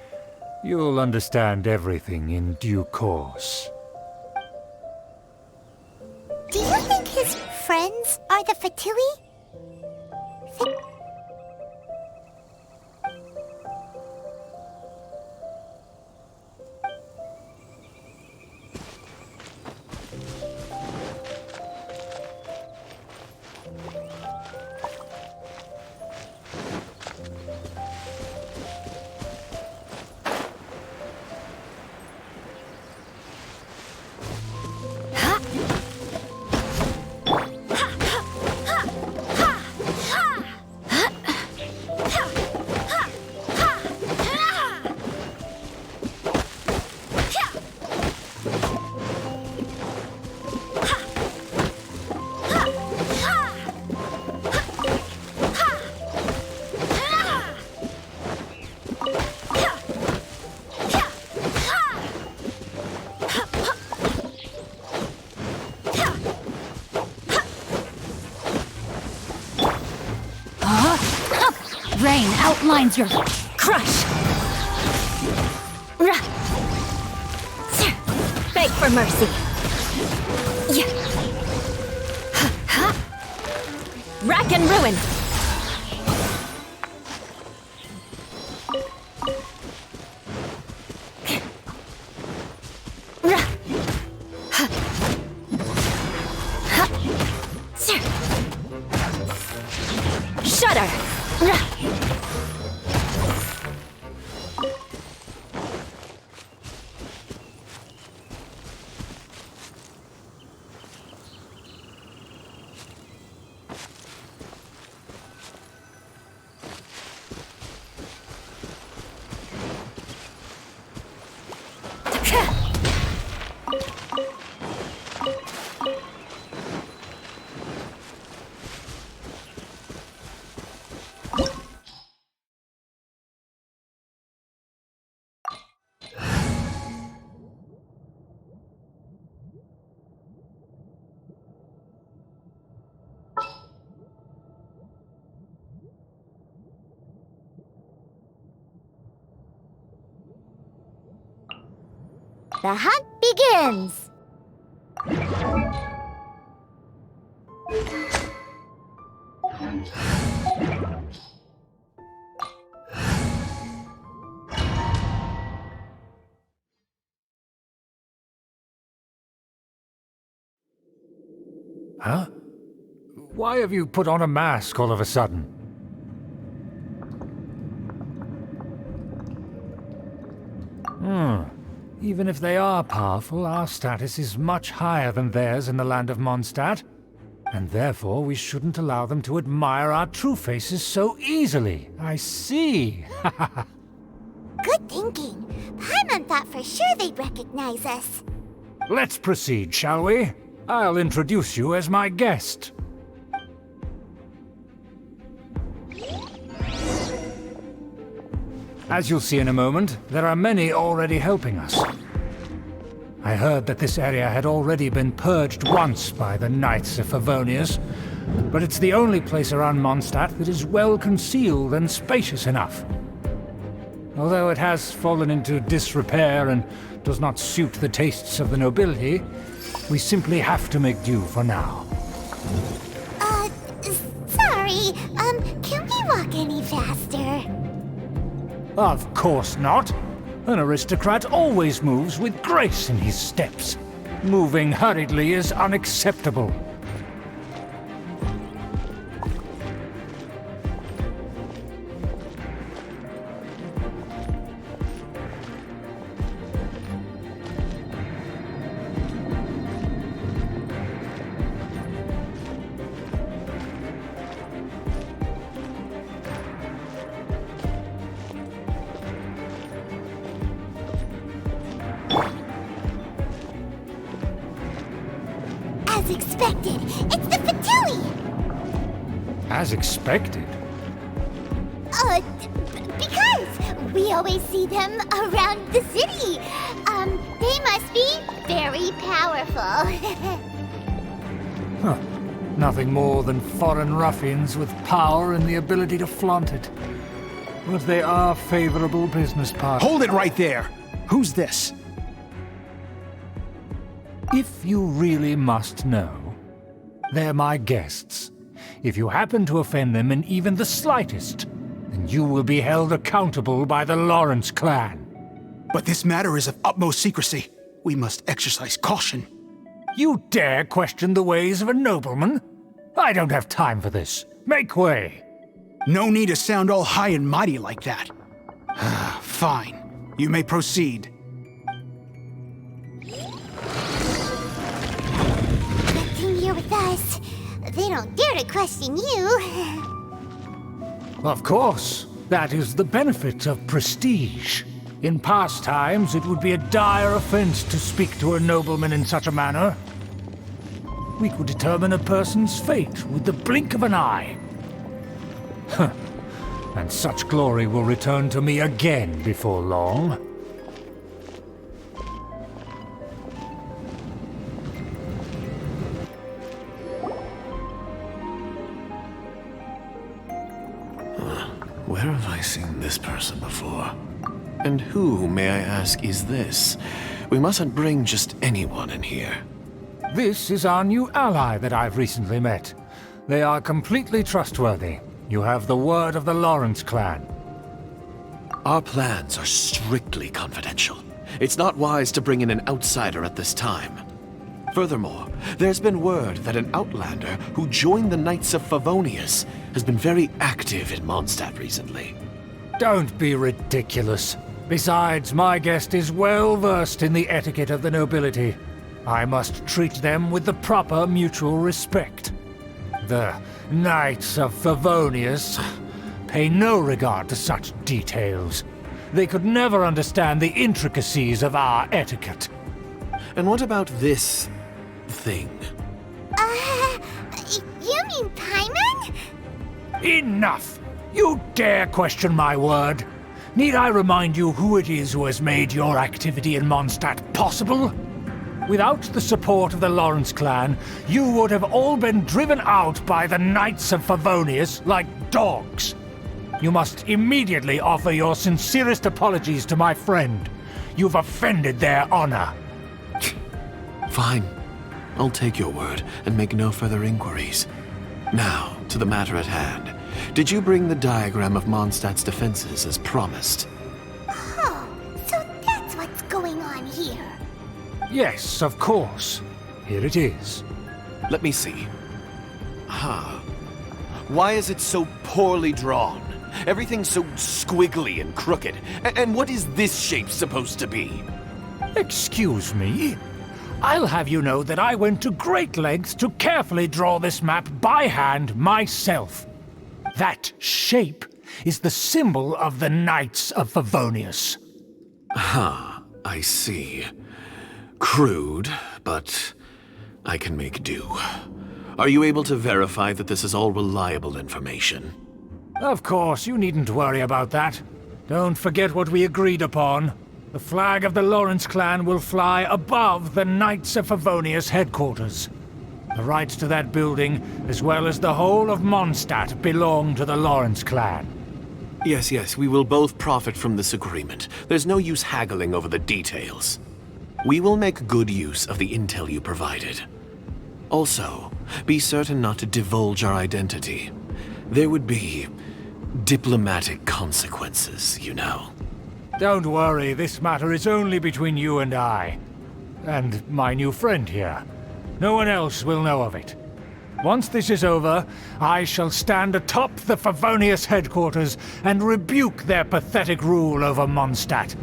You'll understand everything in due course. Do you think his friends are the Fatui? Rain outlines your crush. Beg for mercy. Rack and ruin. The hunt begins! Huh? Why have you put on a mask all of a sudden? Even if they are powerful, our status is much higher than theirs in the land of Mondstadt. And therefore we shouldn't allow them to admire our true faces so easily. I see. Good thinking. Paimon thought for sure they'd recognize us. Let's proceed, shall we? I'll introduce you as my guest. As you'll see in a moment, there are many already helping us. I heard that this area had already been purged once by the Knights of Favonius, but it's the only place around Mondstadt that is well concealed and spacious enough. Although it has fallen into disrepair and does not suit the tastes of the nobility, we simply have to make do for now. Sorry, can we walk any faster? Of course not. An aristocrat always moves with grace in his steps. Moving hurriedly is unacceptable. As expected, it's the Fatui! As expected. Because we always see them around the city. They must be very powerful. Huh. Nothing more than foreign ruffians with power and the ability to flaunt it. But they are favorable business partners. Hold it right there! Who's this? If you really must know, they're my guests. If you happen to offend them in even the slightest, then you will be held accountable by the Lawrence clan. But this matter is of utmost secrecy. We must exercise caution. You dare question the ways of a nobleman? I don't have time for this. Make way! No need to sound all high and mighty like that. Fine. You may proceed. Here with us. They don't dare to question you. Of course. That is the benefit of prestige. In past times, it would be a dire offense to speak to a nobleman in such a manner. We could determine a person's fate with the blink of an eye. And such glory will return to me again before long. Where have I seen this person before? And who, may I ask, is this? We mustn't bring just anyone in here. This is our new ally that I've recently met. They are completely trustworthy. You have the word of the Lawrence clan. Our plans are strictly confidential. It's not wise to bring in an outsider at this time. Furthermore, there's been word that an outlander who joined the Knights of Favonius has been very active in Mondstadt recently. Don't be ridiculous. Besides, my guest is well versed in the etiquette of the nobility. I must treat them with the proper mutual respect. The Knights of Favonius pay no regard to such details. They could never understand the intricacies of our etiquette. And what about this thing? You mean Paimon? Enough! You dare question my word? Need I remind you who it is who has made your activity in Mondstadt possible? Without the support of the Lawrence clan, you would have all been driven out by the Knights of Favonius like dogs. You must immediately offer your sincerest apologies to my friend. you've offended their honor. Fine. I'll take your word and make no further inquiries. Now, to the matter at hand. Did you bring the diagram of Mondstadt's defenses as promised? Oh, so that's what's going on here. Yes, of course. Here it is. Let me see. Why is it so poorly drawn? Everything's so squiggly and crooked. And what is this shape supposed to be? Excuse me? I'll have you know that I went to great lengths to carefully draw this map by hand myself. That shape is the symbol of the Knights of Favonius. I see. Crude, but I can make do. Are you able to verify that this is all reliable information? Of course, you needn't worry about that. Don't forget what we agreed upon. The flag of the Lawrence clan will fly above the Knights of Favonius headquarters. The rights to that building, as well as the whole of Mondstadt, belong to the Lawrence clan. Yes, we will both profit from this agreement. There's no use haggling over the details. We will make good use of the intel you provided. Also, be certain not to divulge our identity. There would be diplomatic consequences, you know. Don't worry, this matter is only between you and I. And my new friend here. No one else will know of it. Once this is over, I shall stand atop the Favonius headquarters and rebuke their pathetic rule over Mondstadt.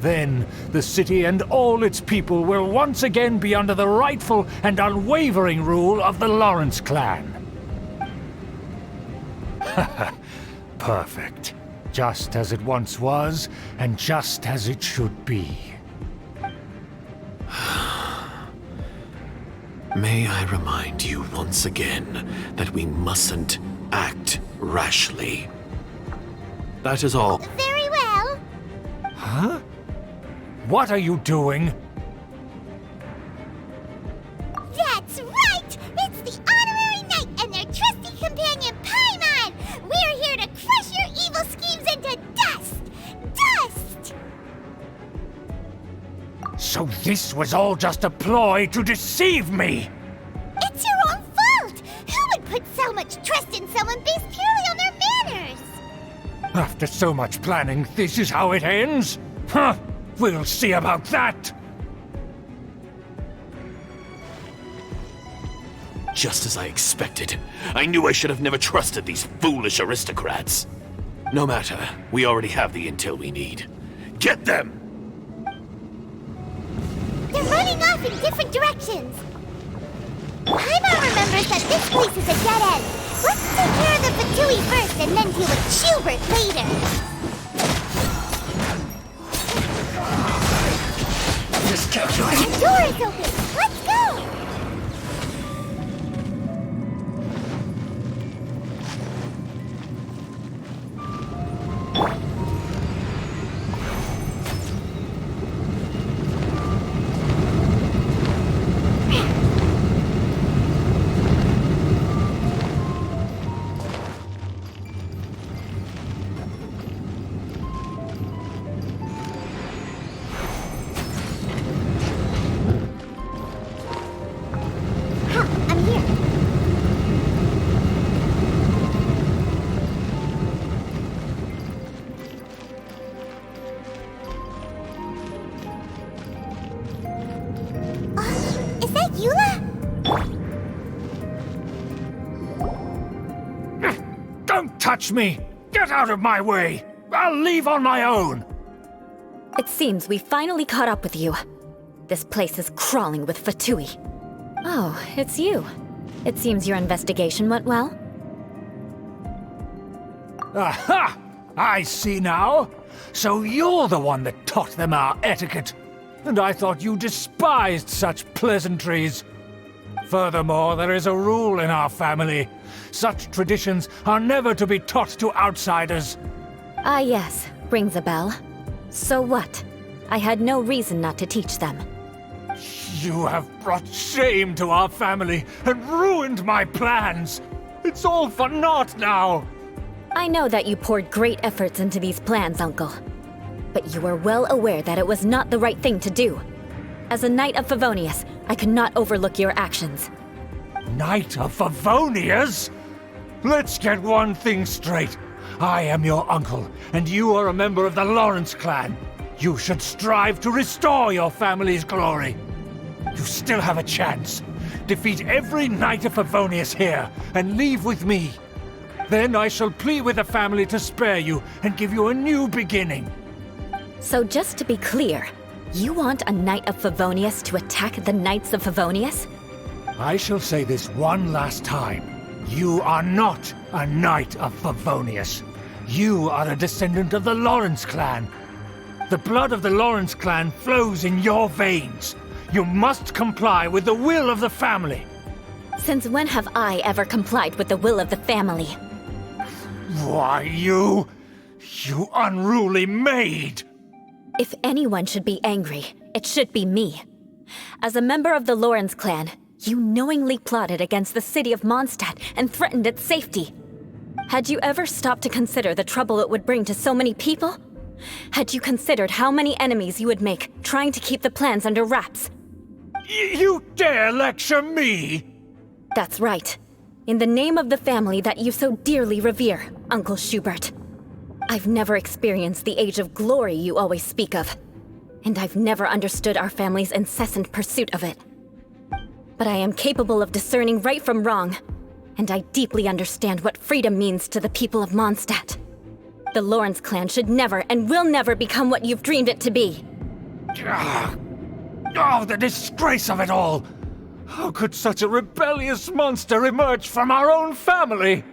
Then, the city and all its people will once again be under the rightful and unwavering rule of the Lawrence clan. Perfect. Just as it once was, and just as it should be. May I remind you once again that we mustn't act rashly. That is all. Very well. Huh? What are you doing? That's right! It's the Honorary Knight and their trusty companion, Paimon! We're here to crush your evil schemes into dust! Dust! So this was all just a ploy to deceive me! It's your own fault! Who would put so much trust in someone based purely on their manners? After so much planning, this is how it ends? Huh! We'll see about that! Just as I expected. I knew I should have never trusted these foolish aristocrats. No matter, we already have the intel we need. Get them! They're running off in different directions. Paimon remembers that this place is a dead end. Let's take care of the Fatui first and then deal with Schubert later. The door is open! Let's go! Don't touch me! Get out of my way! I'll leave on my own! It seems we finally caught up with you. This place is crawling with Fatui. Oh, it's you. It seems your investigation went well. Aha! I see now. So you're the one that taught them our etiquette. And I thought you despised such pleasantries. Furthermore, there is a rule in our family. Such traditions are never to be taught to outsiders. Ah yes, rings a bell. So what? I had no reason not to teach them. You have brought shame to our family and ruined my plans. It's all for naught now. I know that you poured great efforts into these plans, Uncle. But you are well aware that it was not the right thing to do. As a Knight of Favonius, I cannot overlook your actions. Knight of Favonius? Let's get one thing straight. I am your uncle, and you are a member of the Lawrence clan. You should strive to restore your family's glory. You still have a chance. Defeat every Knight of Favonius here, and leave with me. Then I shall plead with the family to spare you and give you a new beginning. So just to be clear, you want a Knight of Favonius to attack the Knights of Favonius? I shall say this one last time. You are not a Knight of Favonius. You are a descendant of the Lawrence clan. The blood of the Lawrence clan flows in your veins. You must comply with the will of the family. Since when have I ever complied with the will of the family? Why, you unruly maid! If anyone should be angry, it should be me. As a member of the Lawrence clan, you knowingly plotted against the city of Mondstadt and threatened its safety. Had you ever stopped to consider the trouble it would bring to so many people? Had you considered how many enemies you would make trying to keep the plans under wraps? You dare lecture me? That's right. In the name of the family that you so dearly revere, Uncle Schubert. I've never experienced the age of glory you always speak of. And I've never understood our family's incessant pursuit of it. But I am capable of discerning right from wrong. And I deeply understand what freedom means to the people of Mondstadt. The Lawrence clan should never and will never become what you've dreamed it to be. Oh, the disgrace of it all! How could such a rebellious monster emerge from our own family?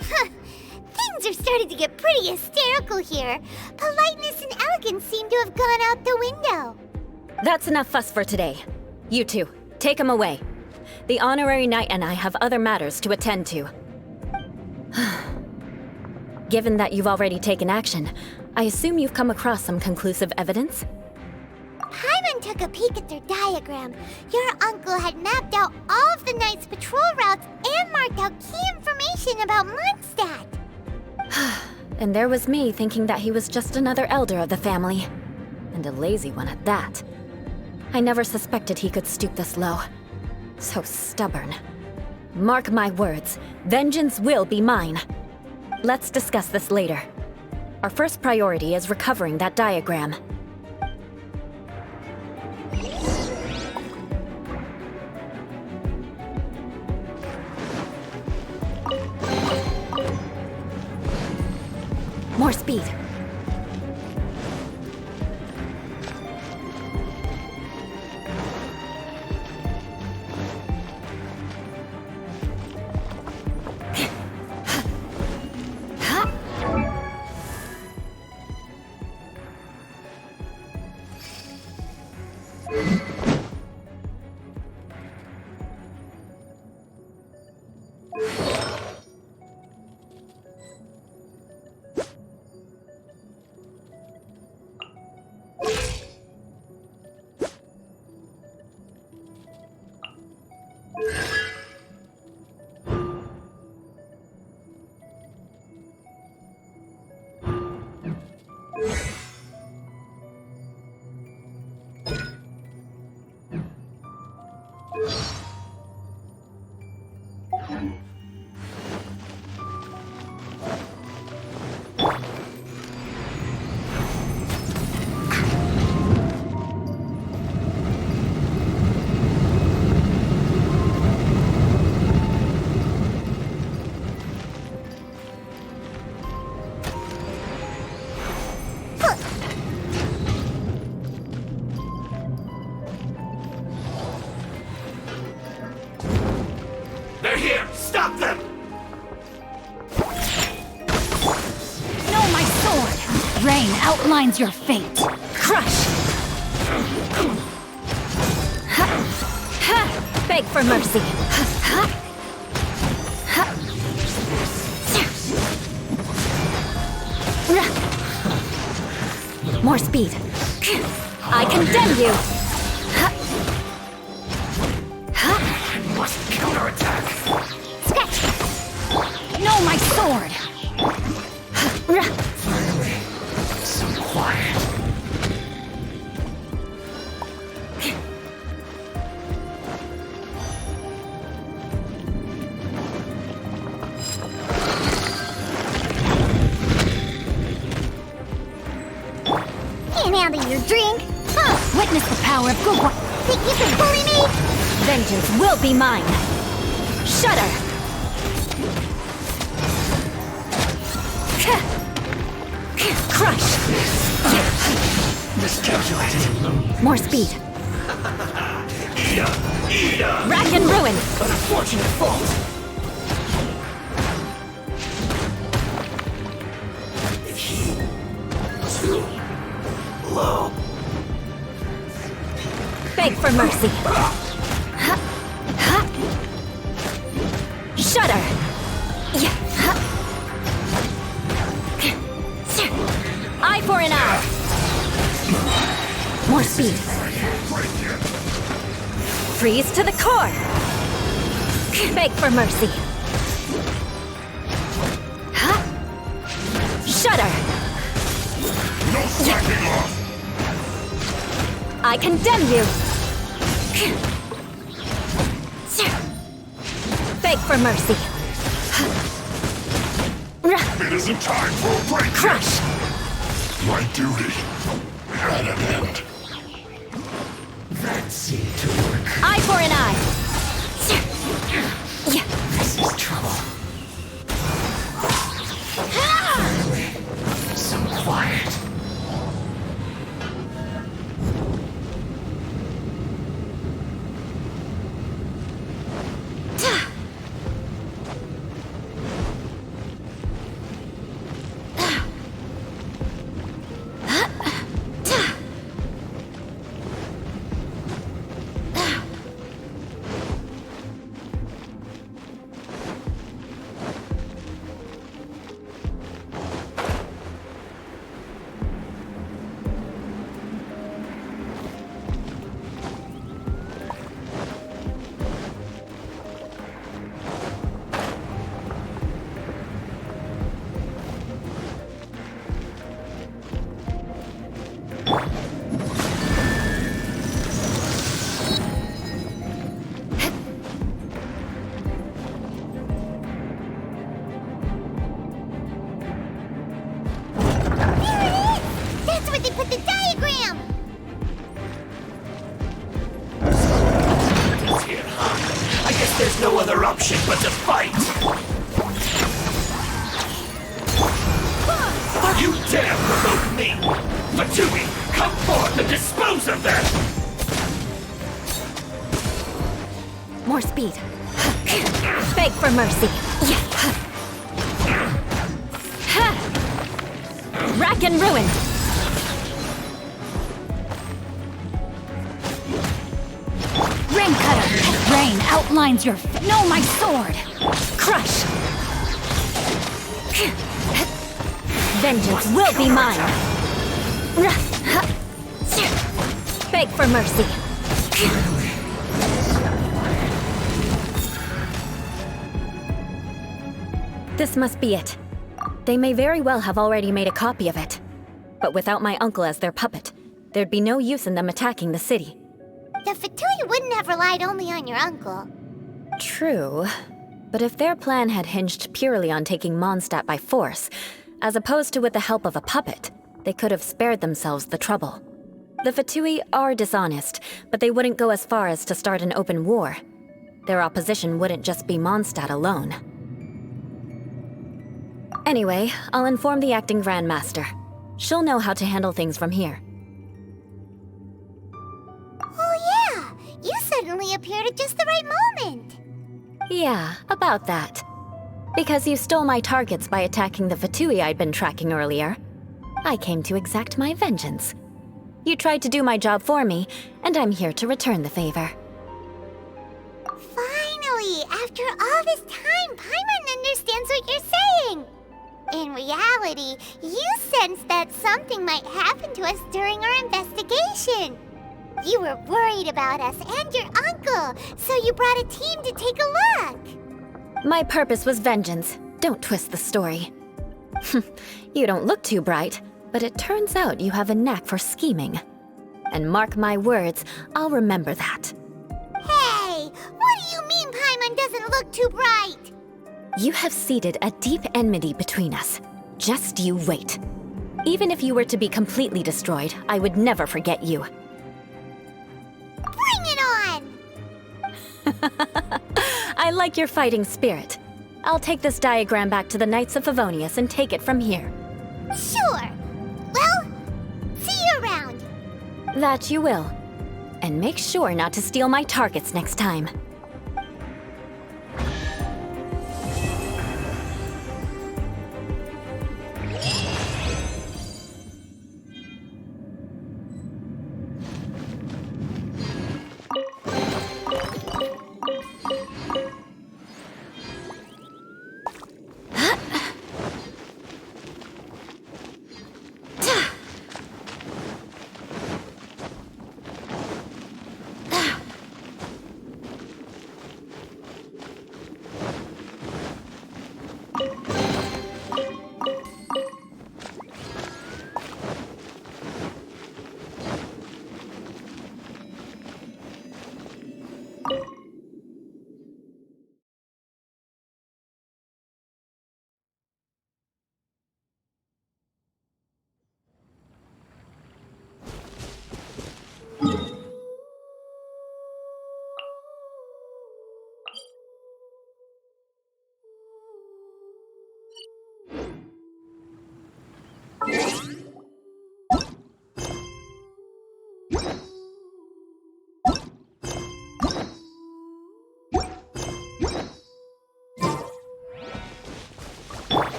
Things are starting to get pretty hysterical here. Politeness and elegance seem to have gone out the window. That's enough fuss for today. You two, take him away. The honorary knight and I have other matters to attend to. Given that you've already taken action, I assume you've come across some conclusive evidence? Paimon took a peek at their diagram. Your uncle had mapped out all of the Knight's patrol routes and marked out key information about Mondstadt. And there was me thinking that he was just another elder of the family. And a lazy one at that. I never suspected he could stoop this low. So stubborn. Mark my words, vengeance will be mine. Let's discuss this later. Our first priority is recovering that diagram. More speed. They're here! Stop them! No, my sword! Rain outlines your fate. Crush! Beg for mercy. More speed. I condemn you! I must counterattack! Sketch! No, my sword! Finally, some quiet. drink? Witness the power of good work. Think you can bully me? Vengeance will be mine. Shudder! Crush! Miscalculated. More speed. Rack and ruin! An unfortunate fault. Too low. Beg for mercy. Shudder! Eye for an eye. More speed. Freeze to the core. Beg for mercy. Shudder! I condemn you! Beg for mercy. It isn't time for a break. Crush! My duty had an end. That seemed to work. Eye for an eye. This is trouble. So quiet. That's where they put the diagram! I guess there's no other option but to fight! You dare provoke me! Fatui, come forth and dispose of them! More speed. Beg for mercy. Rack and ruin. Rain cutter. Rain outlines your. No, my sword. Crush. Vengeance will be mine. Beg for mercy. This must be it. They may very well have already made a copy of it. But without my uncle as their puppet, there'd be no use in them attacking the city. The Fatui wouldn't have relied only on your uncle. True. But if their plan had hinged purely on taking Mondstadt by force, as opposed to with the help of a puppet, they could have spared themselves the trouble. The Fatui are dishonest, but they wouldn't go as far as to start an open war. Their opposition wouldn't just be Mondstadt alone. Anyway, I'll inform the acting Grandmaster. She'll know how to handle things from here. Oh yeah! You suddenly appeared at just the right moment! Yeah, about that. Because you stole my targets by attacking the Fatui I'd been tracking earlier, I came to exact my vengeance. You tried to do my job for me, and I'm here to return the favor. Finally! After all this time, Paimon understands what you're saying! In reality, you sensed that something might happen to us during our investigation. You were worried about us and your uncle, so you brought a team to take a look. My purpose was vengeance. Don't twist the story. You don't look too bright, but it turns out you have a knack for scheming. And mark my words, I'll remember that. Hey, what do you mean Paimon doesn't look too bright? You have seeded a deep enmity between us. Just you wait. Even if you were to be completely destroyed, I would never forget you. Bring it on! I like your fighting spirit. I'll take this diagram back to the Knights of Favonius and take it from here. Sure. Well, see you around. That you will. And make sure not to steal my targets next time.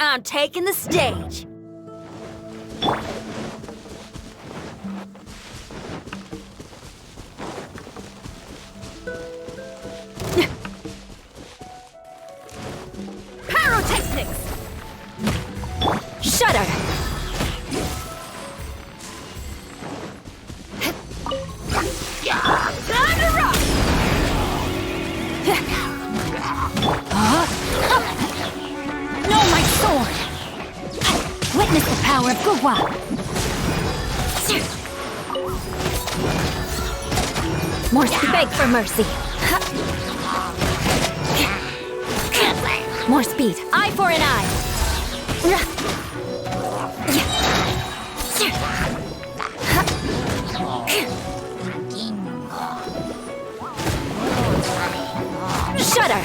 I'm taking the stage. Pyrotechnics! Shudder! Time to rock! No, my sword! Witness the power of Gugwa! More beg for mercy! More speed! Eye for an eye! Shudder!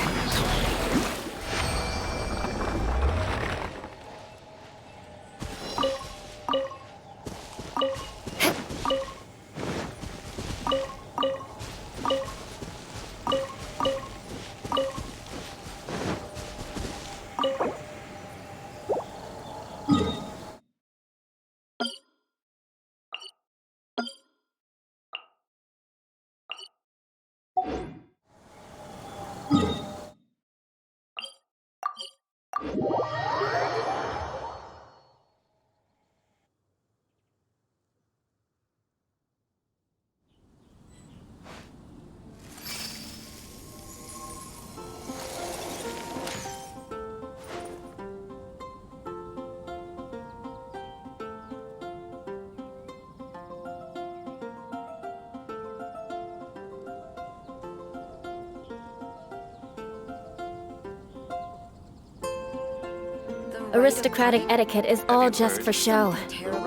Aristocratic etiquette is all just for show.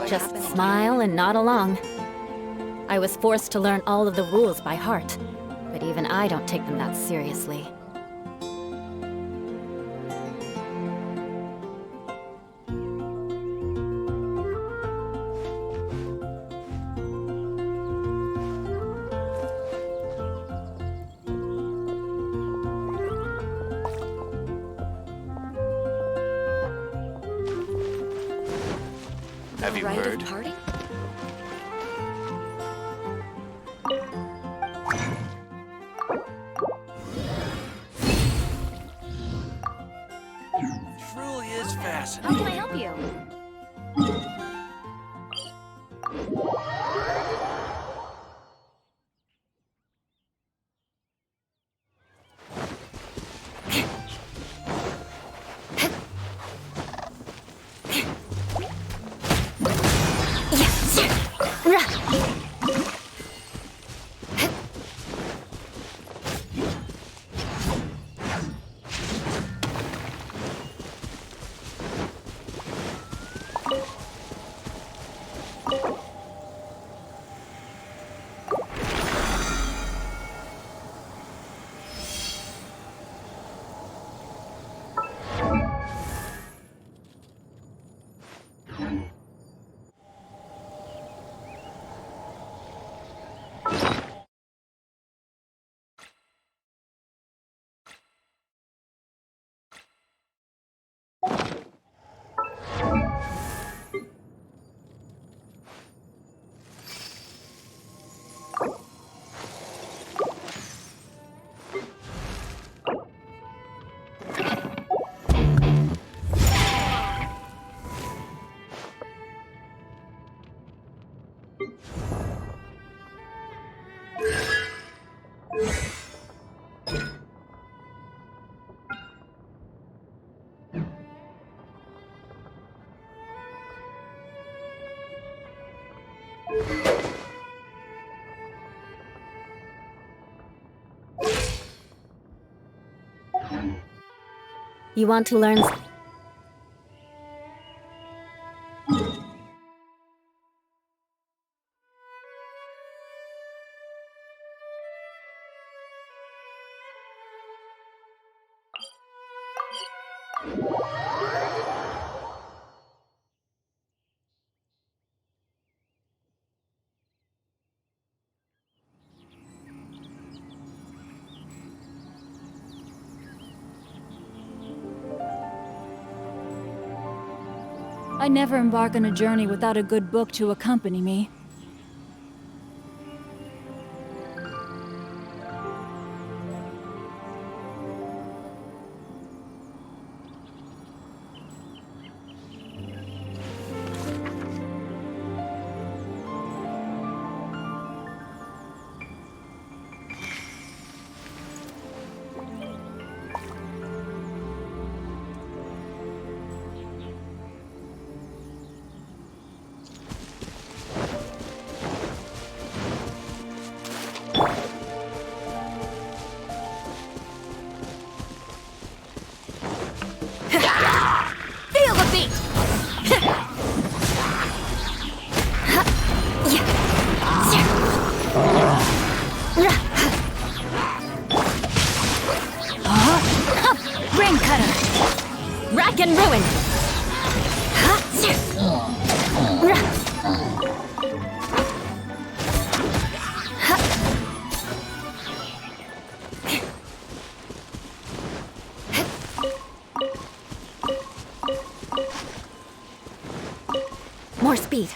Just smile and nod along. I was forced to learn all of the rules by heart, but even I don't take them that seriously. Have you heard? Party? Truly is fascinating. How can I help you? You want to learn? I never embark on a journey without a good book to accompany me. Feel the beat! Rain Cutter! Rack and ruin! More speed.